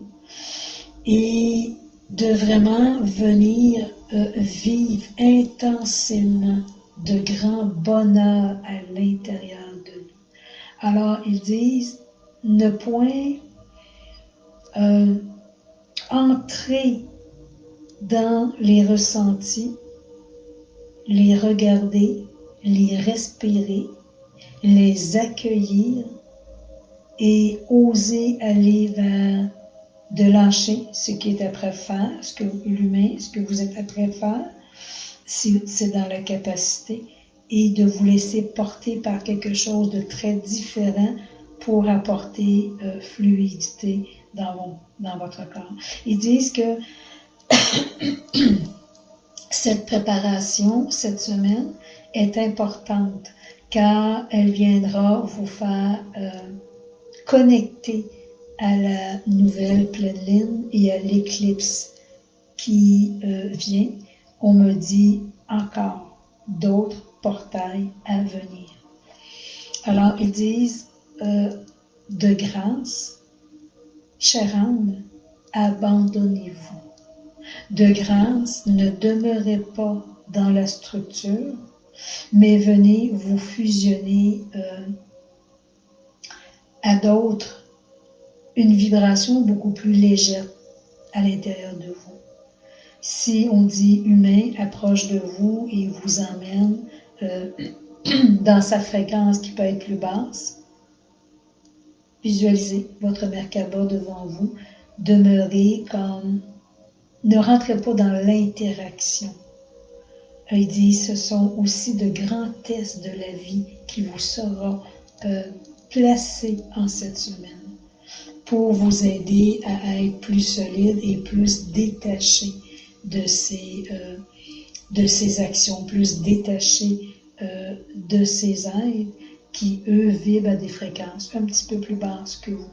et de vraiment venir vivre intensément de grand bonheur à l'intérieur de nous. Alors, ils disent, ne point entrer dans les ressentis, les regarder, les respirer, les accueillir et oser aller vers de lâcher ce qui est après faire, ce que l'humain, ce que vous êtes après faire, si c'est dans la capacité, et de vous laisser porter par quelque chose de très différent pour apporter fluidité dans votre corps. Ils disent que cette préparation, cette semaine, est importante car elle viendra vous faire connecter à la nouvelle pleine lune et à l'éclipse qui vient. On me dit encore d'autres portails à venir. Alors, ils disent de grâce, chère âme, abandonnez-vous. De grâce, ne demeurez pas dans la structure, mais venez vous fusionner à d'autres, une vibration beaucoup plus légère à l'intérieur de vous. Si on dit humain approche de vous et vous emmène dans sa fréquence qui peut être plus basse, visualisez votre Merkaba devant vous, demeurez comme, ne rentrez pas dans l'interaction. Il dit, ce sont aussi de grands tests de la vie qui vous sera placés en cette semaine pour vous aider à être plus solide et plus détaché de ces actions, plus détaché de ces êtres qui, eux, vibrent à des fréquences un petit peu plus basses que vous.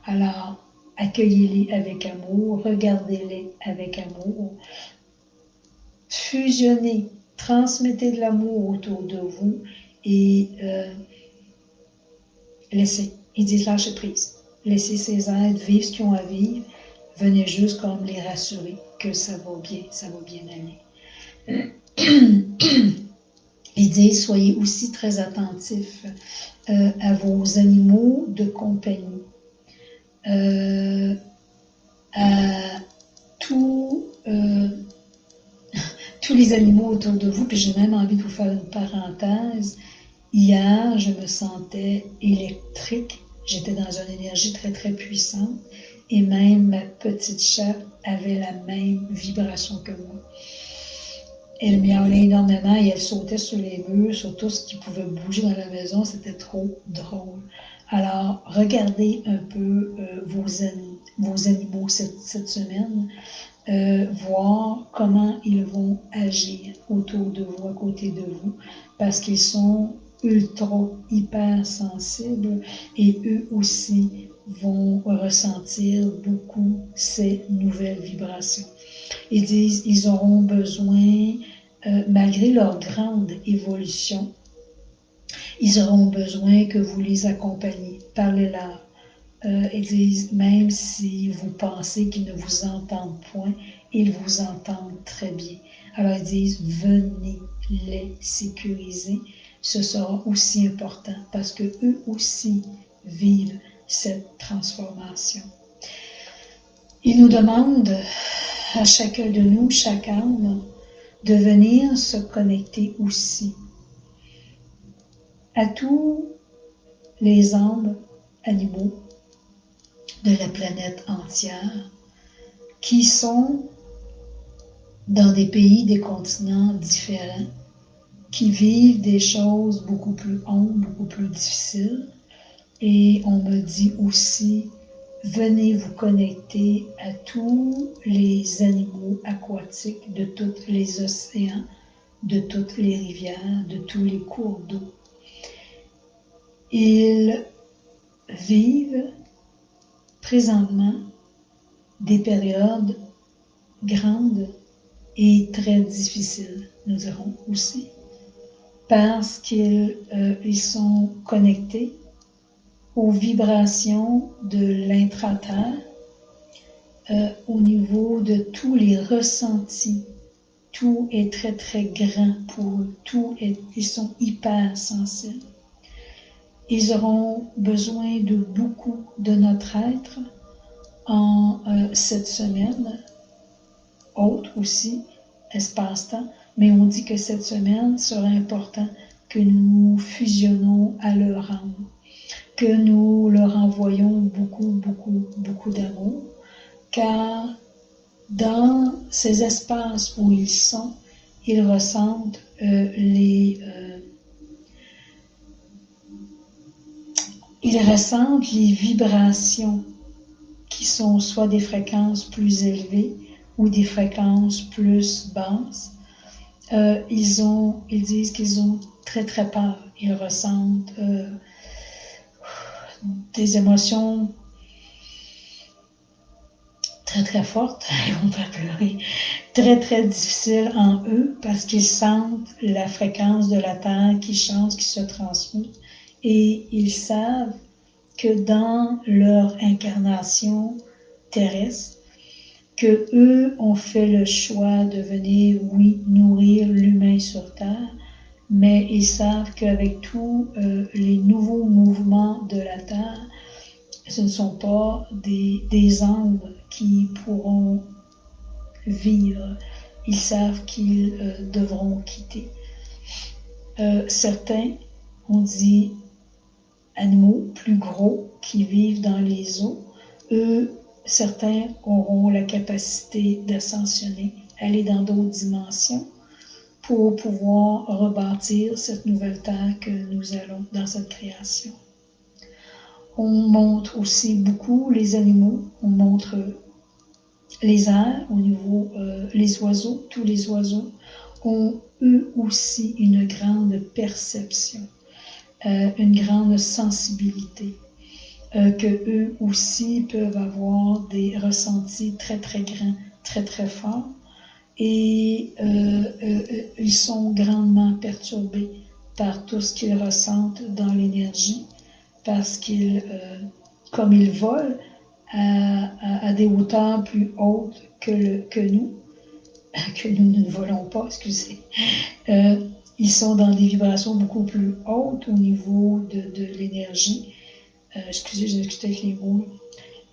Alors, accueillez-les avec amour, regardez-les avec amour, fusionnez, transmettez de l'amour autour de vous et laissez. Ils disent lâcher prise. Laissez ces êtres vivre ce qu'ils ont à vivre. Venez juste comme les rassurer que ça va bien aller. Ils disent soyez aussi très attentifs à vos animaux de compagnie, à tous les animaux autour de vous. Puis j'ai même envie de vous faire une parenthèse. Hier, je me sentais électrique. J'étais dans une énergie très, très puissante. Et même ma petite chatte avait la même vibration que moi. Elle miaulait énormément et elle sautait sur les murs, sur tout ce qui pouvait bouger dans la maison. C'était trop drôle. Alors, regardez un peu vos animaux cette semaine. Voir comment ils vont agir autour de vous, à côté de vous, parce qu'ils sont ultra, hyper sensibles et eux aussi vont ressentir beaucoup ces nouvelles vibrations. Ils disent ils auront besoin, malgré leur grande évolution, ils auront besoin que vous les accompagniez, parlez-leur. Ils disent, même si vous pensez qu'ils ne vous entendent point, ils vous entendent très bien. Alors ils disent, venez les sécuriser. Ce sera aussi important parce que eux aussi vivent cette transformation. Ils nous demandent, à chacun de nous, chaque âme, de venir se connecter aussi à tous les âmes, animaux, de la planète entière, qui sont dans des pays, des continents différents, qui vivent des choses beaucoup plus hontes, beaucoup plus difficiles. Et on me dit aussi, venez vous connecter à tous les animaux aquatiques de tous les océans, de toutes les rivières, de tous les cours d'eau. Ils vivent présentement des périodes grandes et très difficiles, nous dirons aussi, parce qu'ils sont connectés aux vibrations de l'intra-terre, au niveau de tous les ressentis. Tout est très, très grand pour eux. Ils sont hyper sensibles. Ils auront besoin de beaucoup de notre être en cette semaine, autre aussi, espace-temps, mais on dit que cette semaine sera important que nous fusionnons à leur âme, que nous leur envoyons beaucoup, beaucoup, beaucoup d'amour, car dans ces espaces où ils sont, ils ressentent les vibrations qui sont soit des fréquences plus élevées ou des fréquences plus basses. Ils disent qu'ils ont très très peur. Ils ressentent des émotions très très fortes, ils vont pas pleurer, très très difficiles en eux parce qu'ils sentent la fréquence de la Terre qui change, qui se transmute et ils savent que dans leur incarnation terrestre, que eux ont fait le choix de venir, oui, nourrir l'humain sur Terre, mais ils savent qu'avec tous les nouveaux mouvements de la Terre, ce ne sont pas des âmes qui pourront vivre ils savent qu'ils devront quitter. Certains, on dit, animaux plus gros qui vivent dans les eaux, eux, certains auront la capacité d'ascensionner, aller dans d'autres dimensions pour pouvoir rebâtir cette nouvelle terre que nous allons dans cette création. On montre aussi beaucoup les animaux, on montre les airs au niveau, les oiseaux, tous les oiseaux ont eux aussi une grande perception, une grande sensibilité, que eux aussi peuvent avoir des ressentis très très grands, très très forts, et ils sont grandement perturbés par tout ce qu'ils ressentent dans l'énergie, parce qu'ils, comme ils volent à des hauteurs plus hautes que nous ne volons pas, excusez, ils sont dans des vibrations beaucoup plus hautes au niveau de l'énergie. Excusez, j'ai discuté avec les mots.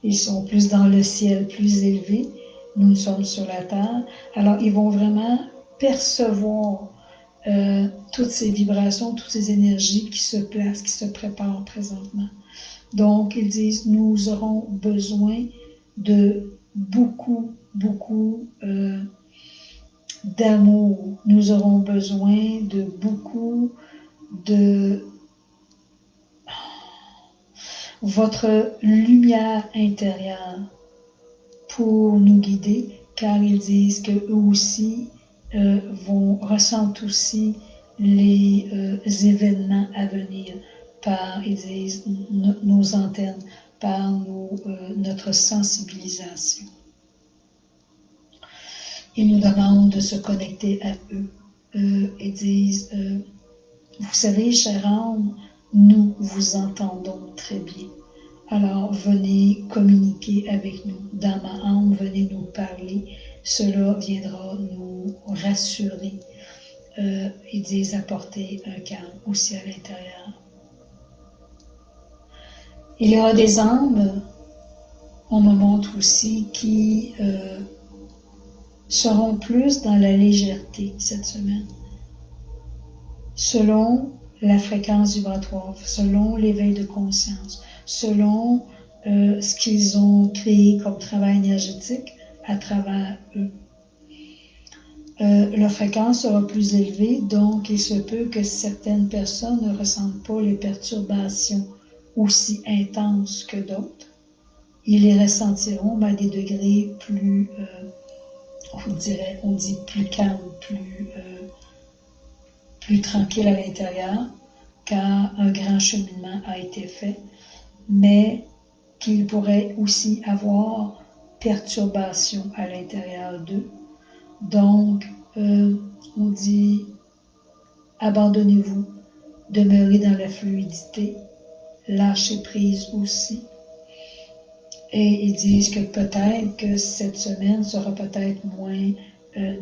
Ils sont plus dans le ciel, plus élevés. Nous sommes sur la terre. Alors, ils vont vraiment percevoir toutes ces vibrations, toutes ces énergies qui se placent, qui se préparent présentement. Donc, ils disent, nous aurons besoin de beaucoup d'amour. Nous aurons besoin de beaucoup de votre lumière intérieure pour nous guider, car ils disent qu'eux aussi ressentent aussi les événements à venir par, ils disent, nos antennes, par notre sensibilisation. Ils nous demandent de se connecter à eux. Ils disent, vous savez, chère âme, nous vous entendons très bien. Alors, venez communiquer avec nous. Dans ma âme, venez nous parler. Cela viendra nous rassurer. Ils disent apporter un calme aussi à l'intérieur. Il y aura des âmes, on me montre aussi, qui seront plus dans la légèreté cette semaine, selon la fréquence vibratoire, selon l'éveil de conscience, selon ce qu'ils ont créé comme travail énergétique à travers eux. Leur fréquence sera plus élevée, donc il se peut que certaines personnes ne ressentent pas les perturbations aussi intenses que d'autres. Ils les ressentiront à des degrés plus, on dit plus calme, plus tranquille à l'intérieur, car un grand cheminement a été fait, mais qu'ils pourraient aussi avoir perturbation à l'intérieur d'eux. Donc, on dit, abandonnez-vous, demeurez dans la fluidité, lâchez prise aussi. Et ils disent que peut-être que cette semaine sera peut-être moins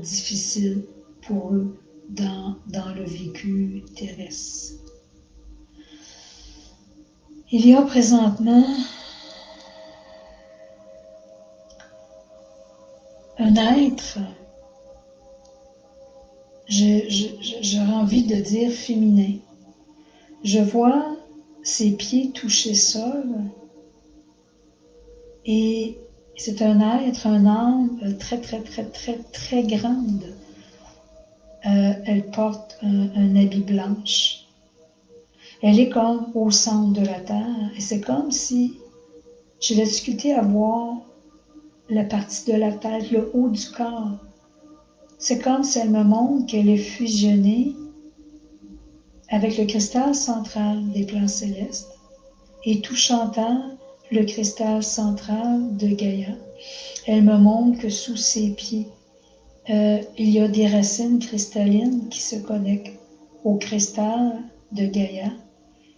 difficile pour eux dans le vécu terrestre. Il y a présentement un être, j'aurais envie de dire féminin. Je vois ses pieds toucher sol et c'est un être, un âme très grande. Elle porte un habit blanche. Elle est comme au centre de la terre et c'est comme si j'ai la difficulté à voir la partie de la tête, le haut du corps. C'est comme si elle me montre qu'elle est fusionnée avec le cristal central des plans célestes et touchant le cristal central de Gaïa. Elle me montre que sous ses pieds, il y a des racines cristallines qui se connectent au cristal de Gaïa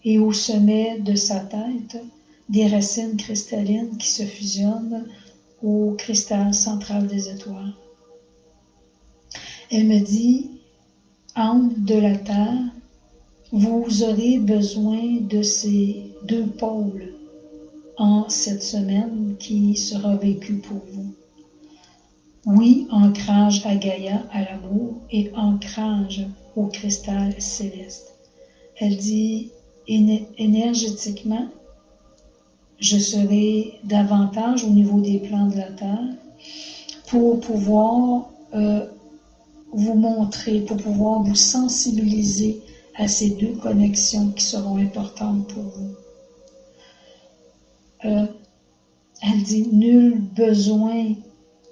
et au sommet de sa tête, des racines cristallines qui se fusionnent au cristal central des étoiles. Elle me dit, âme de la terre, vous aurez besoin de ces deux pôles en cette semaine qui sera vécue pour vous. Oui, ancrage à Gaïa, à l'amour, et ancrage au cristal céleste. Elle dit, énergétiquement, je serai davantage au niveau des plans de la Terre pour pouvoir vous montrer, pour pouvoir vous sensibiliser à ces deux connexions qui seront importantes pour vous. Elle dit, nul besoin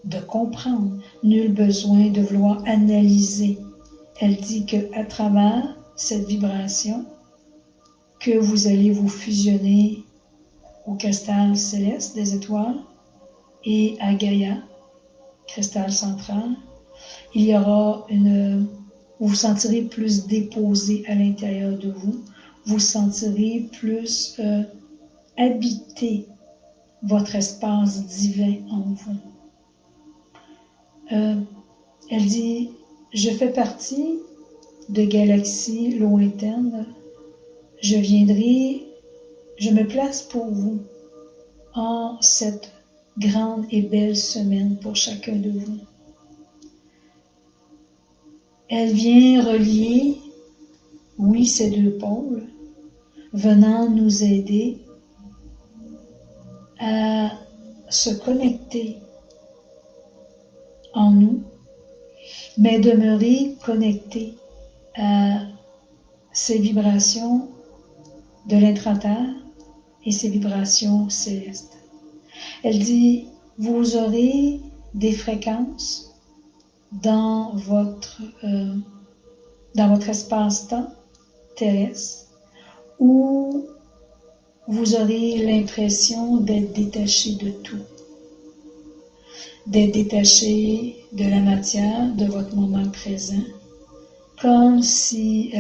de comprendre, nul besoin de vouloir analyser. Elle dit qu'à travers cette vibration, que vous allez vous fusionner au cristal céleste des étoiles et à Gaïa, cristal central, il y aura vous vous sentirez plus déposé à l'intérieur de vous, vous sentirez plus habiter votre espace divin en vous. Elle dit, je fais partie de galaxies lointaines, je me place pour vous en cette grande et belle semaine pour chacun de vous. Elle vient relier, oui, ces deux pôles, venant nous aider à se connecter en nous, mais demeurer connecté à ces vibrations de l'intra-terre et ces vibrations célestes. Elle dit, vous aurez des fréquences dans votre espace-temps terrestre où vous aurez l'impression d'être détaché de tout, d'être détaché de la matière, de votre moment présent, comme si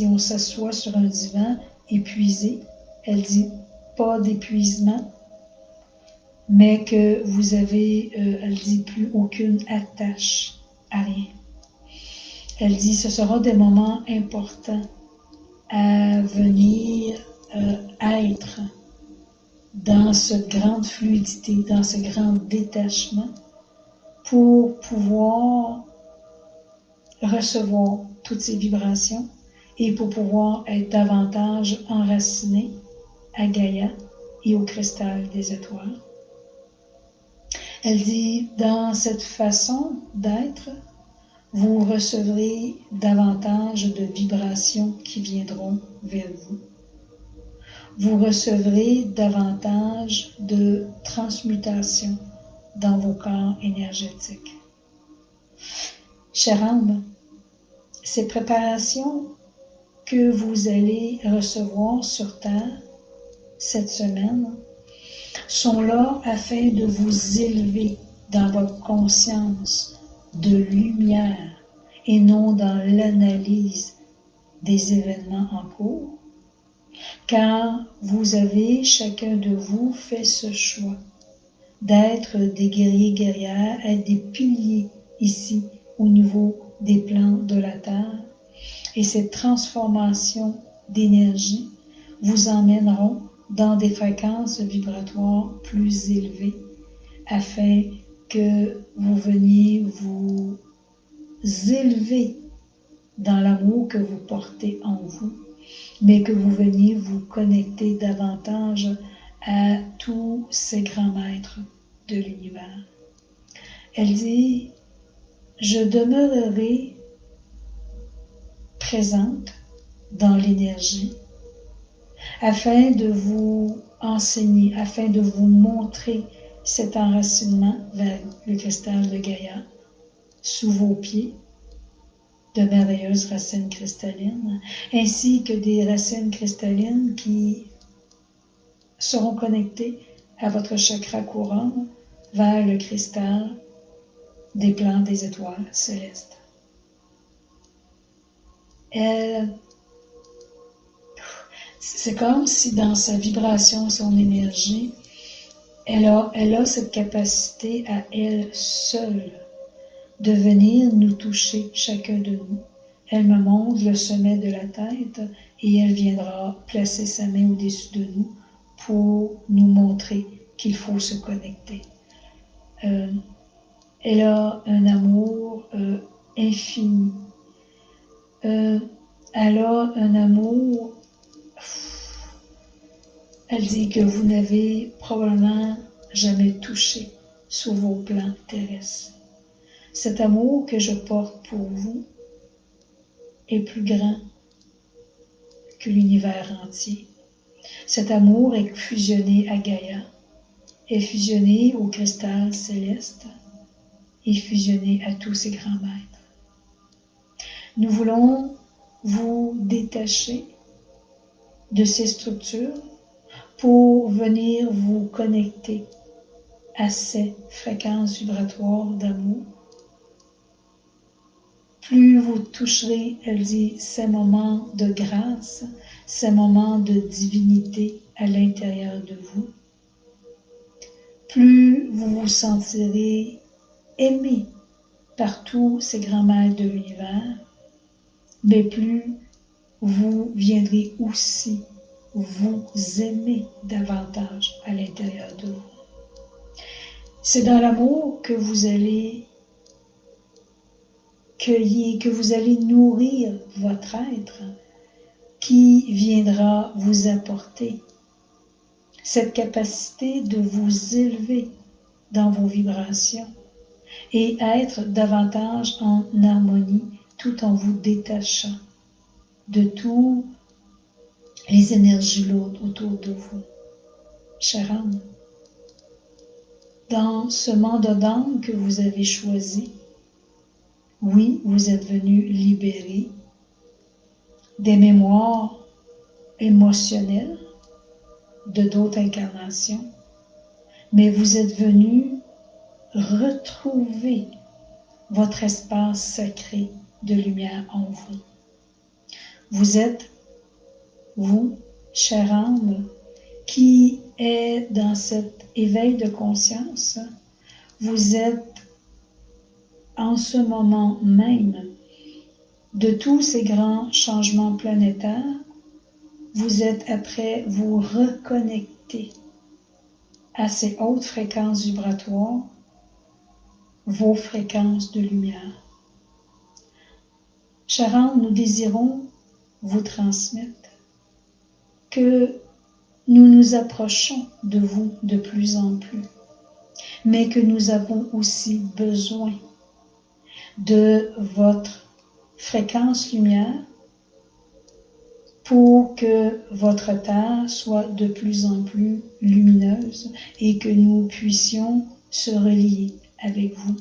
on s'assoit sur un divan épuisé. Elle dit pas d'épuisement, mais que vous avez, elle dit plus aucune attache à rien. Elle dit ce sera des moments importants à venir être dans cette grande fluidité, dans ce grand détachement pour pouvoir recevoir toutes ces vibrations et pour pouvoir être davantage enraciné à Gaïa et au cristal des étoiles. Elle dit, dans cette façon d'être, vous recevrez davantage de vibrations qui viendront vers vous. Vous recevrez davantage de transmutation dans vos corps énergétiques. Chère âme, ces préparations que vous allez recevoir sur Terre cette semaine sont là afin de vous élever dans votre conscience de lumière et non dans l'analyse des événements en cours, car vous avez chacun de vous fait ce choix d'être des guerriers guerrières, être des piliers ici au niveau des plans de la Terre, et cette transformation d'énergie vous emmèneront dans des fréquences vibratoires plus élevées afin que vous veniez vous élever dans l'amour que vous portez en vous, mais que vous veniez vous connecter davantage à tous ces grands maîtres de l'univers. Elle dit, je demeurerai présente dans l'énergie afin de vous enseigner, afin de vous montrer cet enracinement vers le cristal de Gaïa sous vos pieds, de merveilleuses racines cristallines, ainsi que des racines cristallines qui seront connectées à votre chakra couronne vers le cristal des plans des étoiles célestes. C'est comme si dans sa vibration, son énergie, elle a cette capacité à elle seule de venir nous toucher, chacun de nous. Elle me montre le sommet de la tête et elle viendra placer sa main au-dessus de nous pour nous montrer qu'il faut se connecter. Elle a un amour infini. Elle a un amour, elle dit que vous n'avez probablement jamais touché sur vos plans terrestres. Cet amour que je porte pour vous est plus grand que l'univers entier. Cet amour est fusionné à Gaïa, est fusionné au cristal céleste, est fusionné à tous ces grands maîtres. Nous voulons vous détacher de ces structures pour venir vous connecter à ces fréquences vibratoires d'amour. Plus vous toucherez, elle dit, ces moments de grâce, ces moments de divinité à l'intérieur de vous, plus vous vous sentirez aimé par tous ces grands maîtres de l'univers, mais plus vous viendrez aussi vous aimer davantage à l'intérieur de vous. C'est dans l'amour que vous allez cueillir, que vous allez nourrir votre être qui viendra vous apporter cette capacité de vous élever dans vos vibrations et être davantage en harmonie tout en vous détachant de toutes les énergies lourdes autour de vous. Chère âme, dans ce mandat d'âme que vous avez choisi, oui, vous êtes venu libérer des mémoires émotionnelles de d'autres incarnations, mais vous êtes venu retrouver votre espace sacré de lumière en vous. Vous êtes, vous, chère âme, qui est dans cet éveil de conscience, vous êtes en ce moment même de tous ces grands changements planétaires, vous êtes après vous reconnecter à ces hautes fréquences vibratoires, vos fréquences de lumière. Chère âme, nous désirons vous transmettre que nous nous approchons de vous de plus en plus, mais que nous avons aussi besoin de votre fréquence lumière pour que votre Terre soit de plus en plus lumineuse et que nous puissions se relier avec vous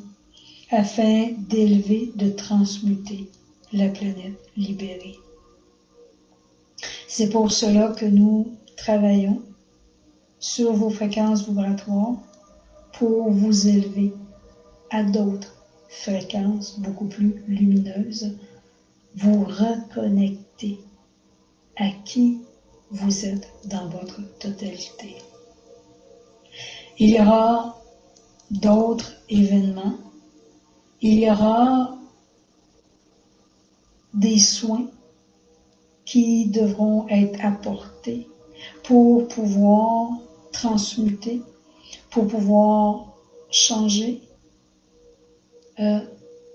afin d'élever, de transmuter la planète libérée. C'est pour cela que nous travaillons sur vos fréquences vibratoires pour vous élever à d'autres fréquences beaucoup plus lumineuses, vous reconnecter à qui vous êtes dans votre totalité. Il y aura d'autres événements, il y aura des soins qui devront être apportés pour pouvoir transmuter, pour pouvoir changer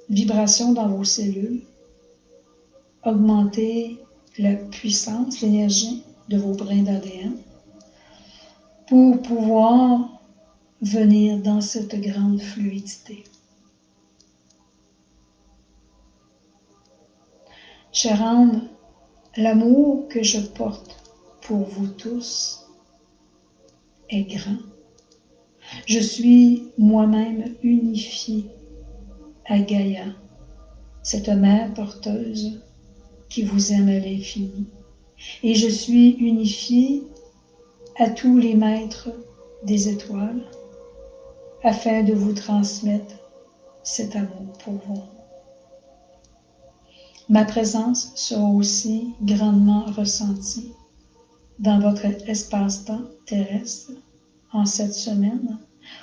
vibration dans vos cellules, augmenter la puissance, l'énergie de vos brins d'ADN pour pouvoir venir dans cette grande fluidité. Chère âme, l'amour que je porte pour vous tous est grand. Je suis moi-même unifiée à Gaïa, cette mère porteuse qui vous aime à l'infini. Et je suis unifiée à tous les maîtres des étoiles afin de vous transmettre cet amour pour vous. Ma présence sera aussi grandement ressentie dans votre espace-temps terrestre en cette semaine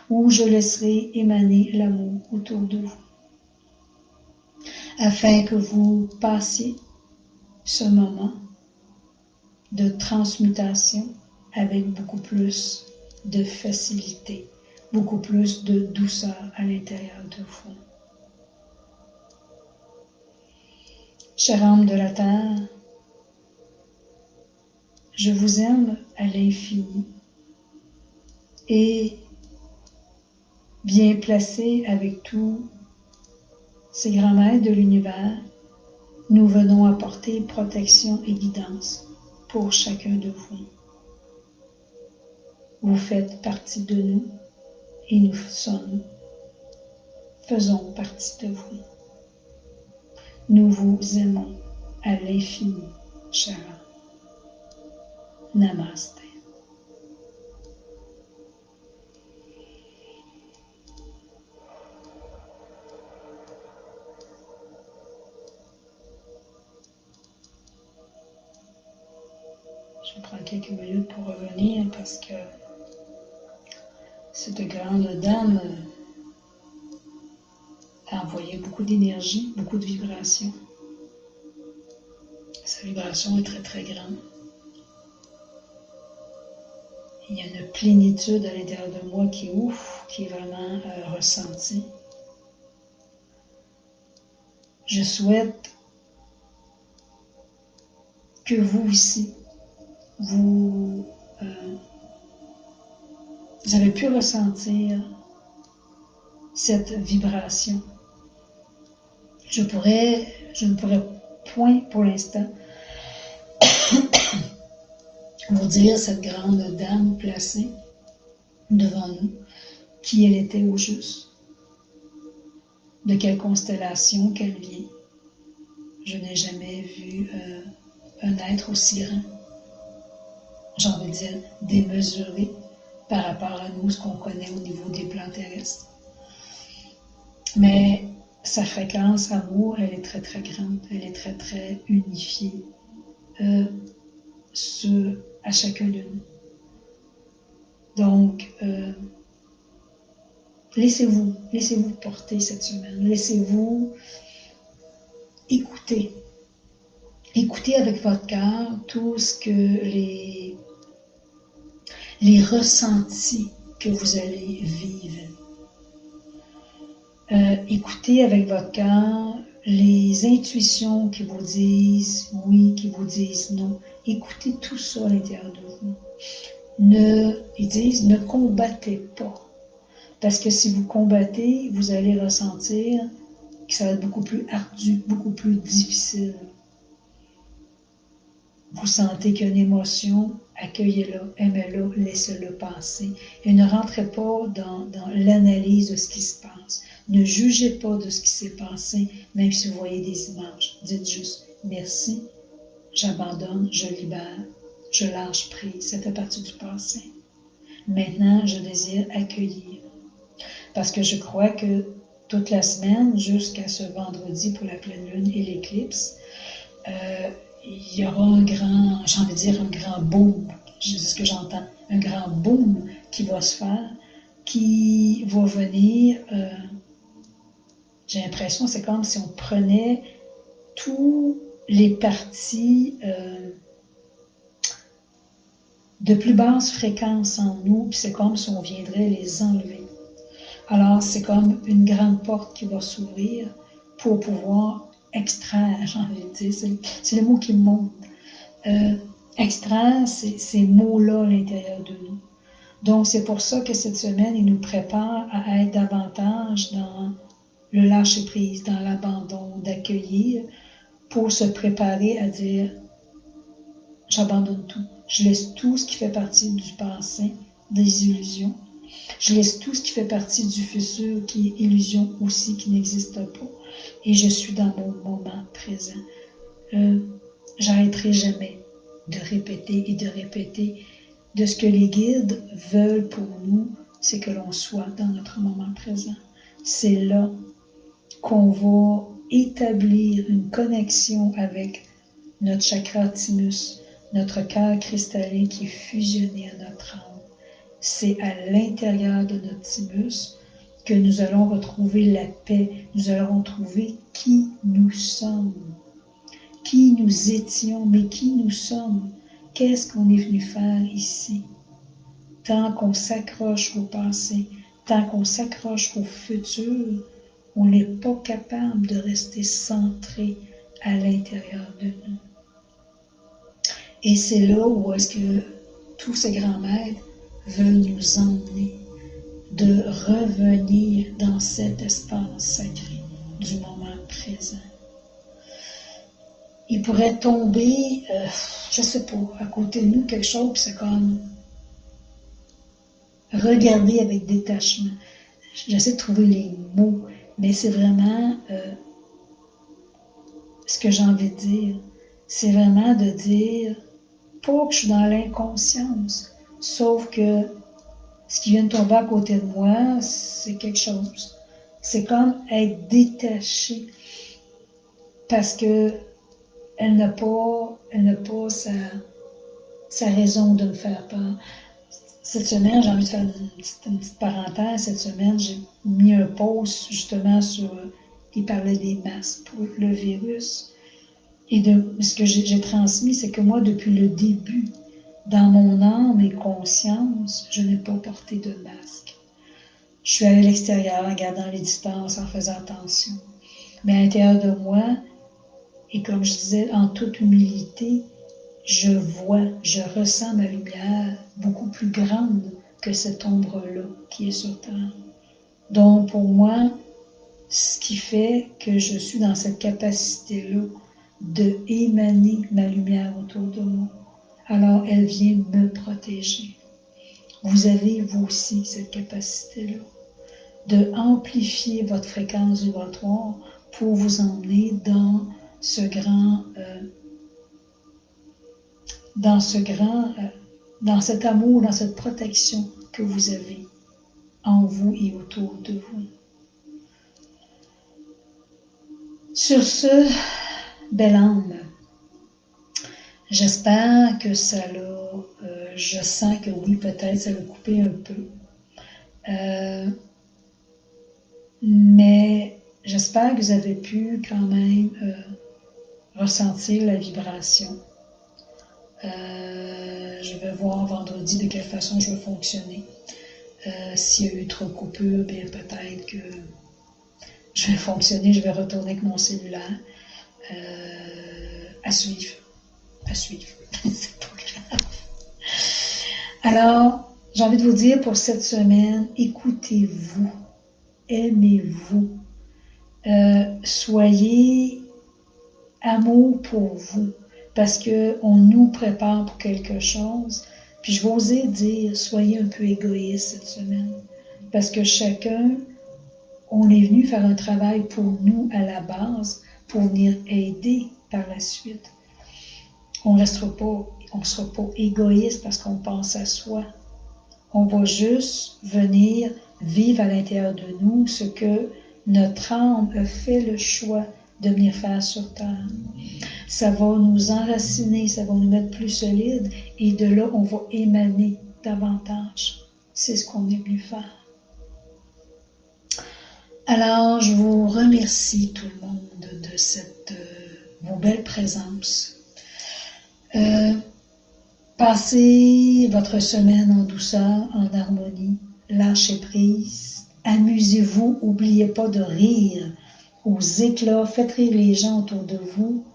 où je laisserai émaner l'amour autour de vous afin que vous passiez ce moment de transmutation avec beaucoup plus de facilité beaucoup plus de douceur à l'intérieur de vous. Chère âme de la terre, je vous aime à l'infini et bien placé avec tous ces grands maîtres de l'univers, nous venons apporter protection et guidance pour chacun de vous. Vous faites partie de nous et nous faisons partie de vous. Nous vous aimons à l'infini, chère. Namaste. Je prends quelques minutes pour revenir parce que cette grande dame a envoyé beaucoup d'énergie, beaucoup de vibrations. Sa vibration est très très grande. Il y a une plénitude à l'intérieur de moi qui est ouf, qui est vraiment ressentie. Je souhaite que vous aussi, vous avez pu ressentir cette vibration. Je ne pourrais point pour l'instant vous dire cette grande dame placée devant nous, qui elle était au juste, de quelle constellation qu'elle vient. Je n'ai jamais vu un être aussi grand, j'ai envie de dire démesuré par rapport à nous, ce qu'on connaît au niveau des plans terrestres. Mais sa fréquence amour, elle est très très grande, elle est très très unifiée à chacun de nous. Donc, laissez-vous porter cette semaine, laissez-vous écouter. Écoutez avec votre cœur tout ce que les ressentis que vous allez vivre. Écoutez avec votre cœur les intuitions qui vous disent oui, qui vous disent non. Écoutez tout ça à l'intérieur de vous. Ils disent ne combattez pas. Parce que si vous combattez, vous allez ressentir que ça va être beaucoup plus ardu, beaucoup plus difficile. Vous sentez qu'il y a une émotion, accueillez-la, aimez-la, laissez-le passer. Et ne rentrez pas dans l'analyse de ce qui se passe. Ne jugez pas de ce qui s'est passé, même si vous voyez des images. Dites juste merci, j'abandonne, je libère, je lâche prise. Ça fait partie du passé. Maintenant, je désire accueillir. Parce que je crois que toute la semaine, jusqu'à ce vendredi pour la pleine lune et l'éclipse, il y aura un grand boom, c'est ce que j'entends, un grand boom qui va se faire, qui va venir, j'ai l'impression, c'est comme si on prenait tous les parties de plus basse fréquence en nous, puis c'est comme si on viendrait les enlever. Alors, c'est comme une grande porte qui va s'ouvrir pour pouvoir extraire, j'ai envie de dire, c'est le mot qui me monte. Extraire ces mots-là à l'intérieur de nous. Donc, c'est pour ça que cette semaine, il nous prépare à être davantage dans le lâcher-prise, dans l'abandon, d'accueillir, pour se préparer à dire « j'abandonne tout, je laisse tout ce qui fait partie du passé, des illusions, je laisse tout ce qui fait partie du futur, qui est illusion aussi, qui n'existe pas, et je suis dans mon moment présent. J'arrêterai jamais de répéter et de répéter de ce que les guides veulent pour nous, c'est que l'on soit dans notre moment présent. C'est là qu'on va établir une connexion avec notre chakra thymus, notre cœur cristallin qui est fusionné à notre âme. C'est à l'intérieur de notre thymus que nous allons retrouver la paix, nous allons trouver qui nous sommes, qui nous étions, mais qui nous sommes. Qu'est-ce qu'on est venu faire ici? Tant qu'on s'accroche au passé, tant qu'on s'accroche au futur, on n'est pas capable de rester centré à l'intérieur de nous. Et c'est là où est-ce que tous ces grands maîtres veulent nous emmener, de revenir dans cet espace sacré du moment présent. Il pourrait tomber, je ne sais pas, à côté de nous quelque chose, puis c'est comme regarder avec détachement. J'essaie de trouver les mots, mais c'est vraiment ce que j'ai envie de dire. C'est vraiment de dire, pas que je suis dans l'inconscience, sauf que ce qui vient de tomber à côté de moi, c'est quelque chose. C'est comme être détaché parce que elle n'a pas sa raison de me faire peur. Cette semaine, j'ai envie de faire une petite parenthèse. Cette semaine, j'ai mis un post justement sur, il parlait des masques pour le virus. Et ce que j'ai transmis, c'est que moi, depuis le début, dans mon âme et conscience, je n'ai pas porté de masque. Je suis allée à l'extérieur en gardant les distances, en faisant attention. Mais à l'intérieur de moi, et comme je disais, en toute humilité, je vois, je ressens ma lumière beaucoup plus grande que cette ombre-là qui est sur terre. Donc, pour moi, ce qui fait que je suis dans cette capacité-là de émaner ma lumière autour de moi, alors elle vient me protéger. Vous avez, vous aussi, cette capacité-là de amplifier votre fréquence vibratoire pour vous emmener dans dans cet amour, dans cette protection que vous avez en vous et autour de vous. Sur ce, belle âme, j'espère que ça l'a, je sens que oui, peut-être ça l'a coupé un peu, mais j'espère que vous avez pu quand même ressentir la vibration. Je vais voir vendredi de quelle façon je vais fonctionner. S'il y a eu trop de coupures, bien peut-être que je vais fonctionner, je vais retourner avec mon cellulaire. À suivre. C'est pas grave. Alors, j'ai envie de vous dire pour cette semaine, écoutez-vous, aimez-vous, soyez amour pour vous, parce qu'on nous prépare pour quelque chose. Puis je vais oser dire, soyez un peu égoïste cette semaine, parce que chacun, on est venu faire un travail pour nous à la base, pour venir aider par la suite. On ne sera pas égoïste parce qu'on pense à soi. On va juste venir vivre à l'intérieur de nous ce que notre âme a fait le choix de venir faire sur Terre. Ça va nous enraciner, ça va nous mettre plus solides et de là, on va émaner davantage. C'est ce qu'on est venu faire. Alors, je vous remercie tout le monde de vos belles présences. Passez votre semaine en douceur, en harmonie, lâchez prise, amusez-vous, n'oubliez pas de rire aux éclats, faites rire les gens autour de vous.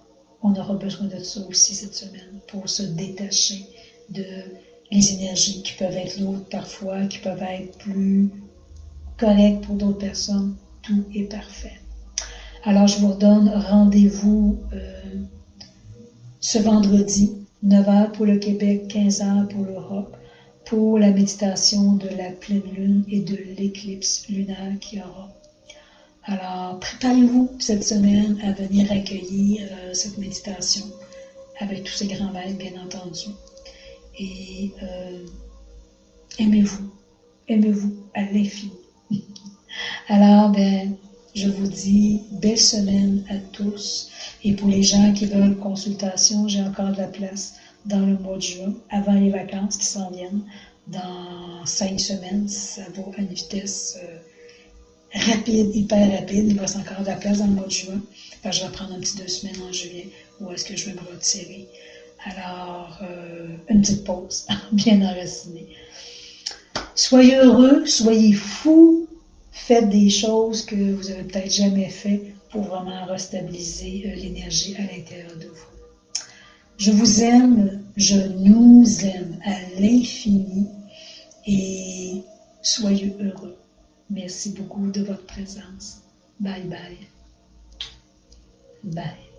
On aura besoin de ça aussi cette semaine pour se détacher de les énergies qui peuvent être lourdes parfois, qui peuvent être plus correctes pour d'autres personnes. Tout est parfait. Alors, je vous redonne rendez-vous ce vendredi, 9h pour le Québec, 15h pour l'Europe, pour la méditation de la pleine lune et de l'éclipse lunaire qu'il y aura. Alors, préparez-vous cette semaine à venir accueillir cette méditation avec tous ces grands maîtres, bien entendu. Et aimez-vous à l'infini. Alors, je vous dis belle semaine à tous. Et pour les gens qui veulent consultation, j'ai encore de la place dans le mois de juin, avant les vacances qui s'en viennent. Dans 5 semaines, ça va à une vitesse rapide, hyper rapide. Il va rester encore de la place dans le mois de juin. Enfin, je vais prendre un petit 2 semaines en juillet où est-ce que je vais me retirer. Alors, une petite pause, bien enracinée. Soyez heureux, soyez fous, faites des choses que vous n'avez peut-être jamais fait pour vraiment restabiliser l'énergie à l'intérieur de vous. Je vous aime, je nous aime à l'infini et soyez heureux. Merci beaucoup de votre présence. Bye bye. Bye.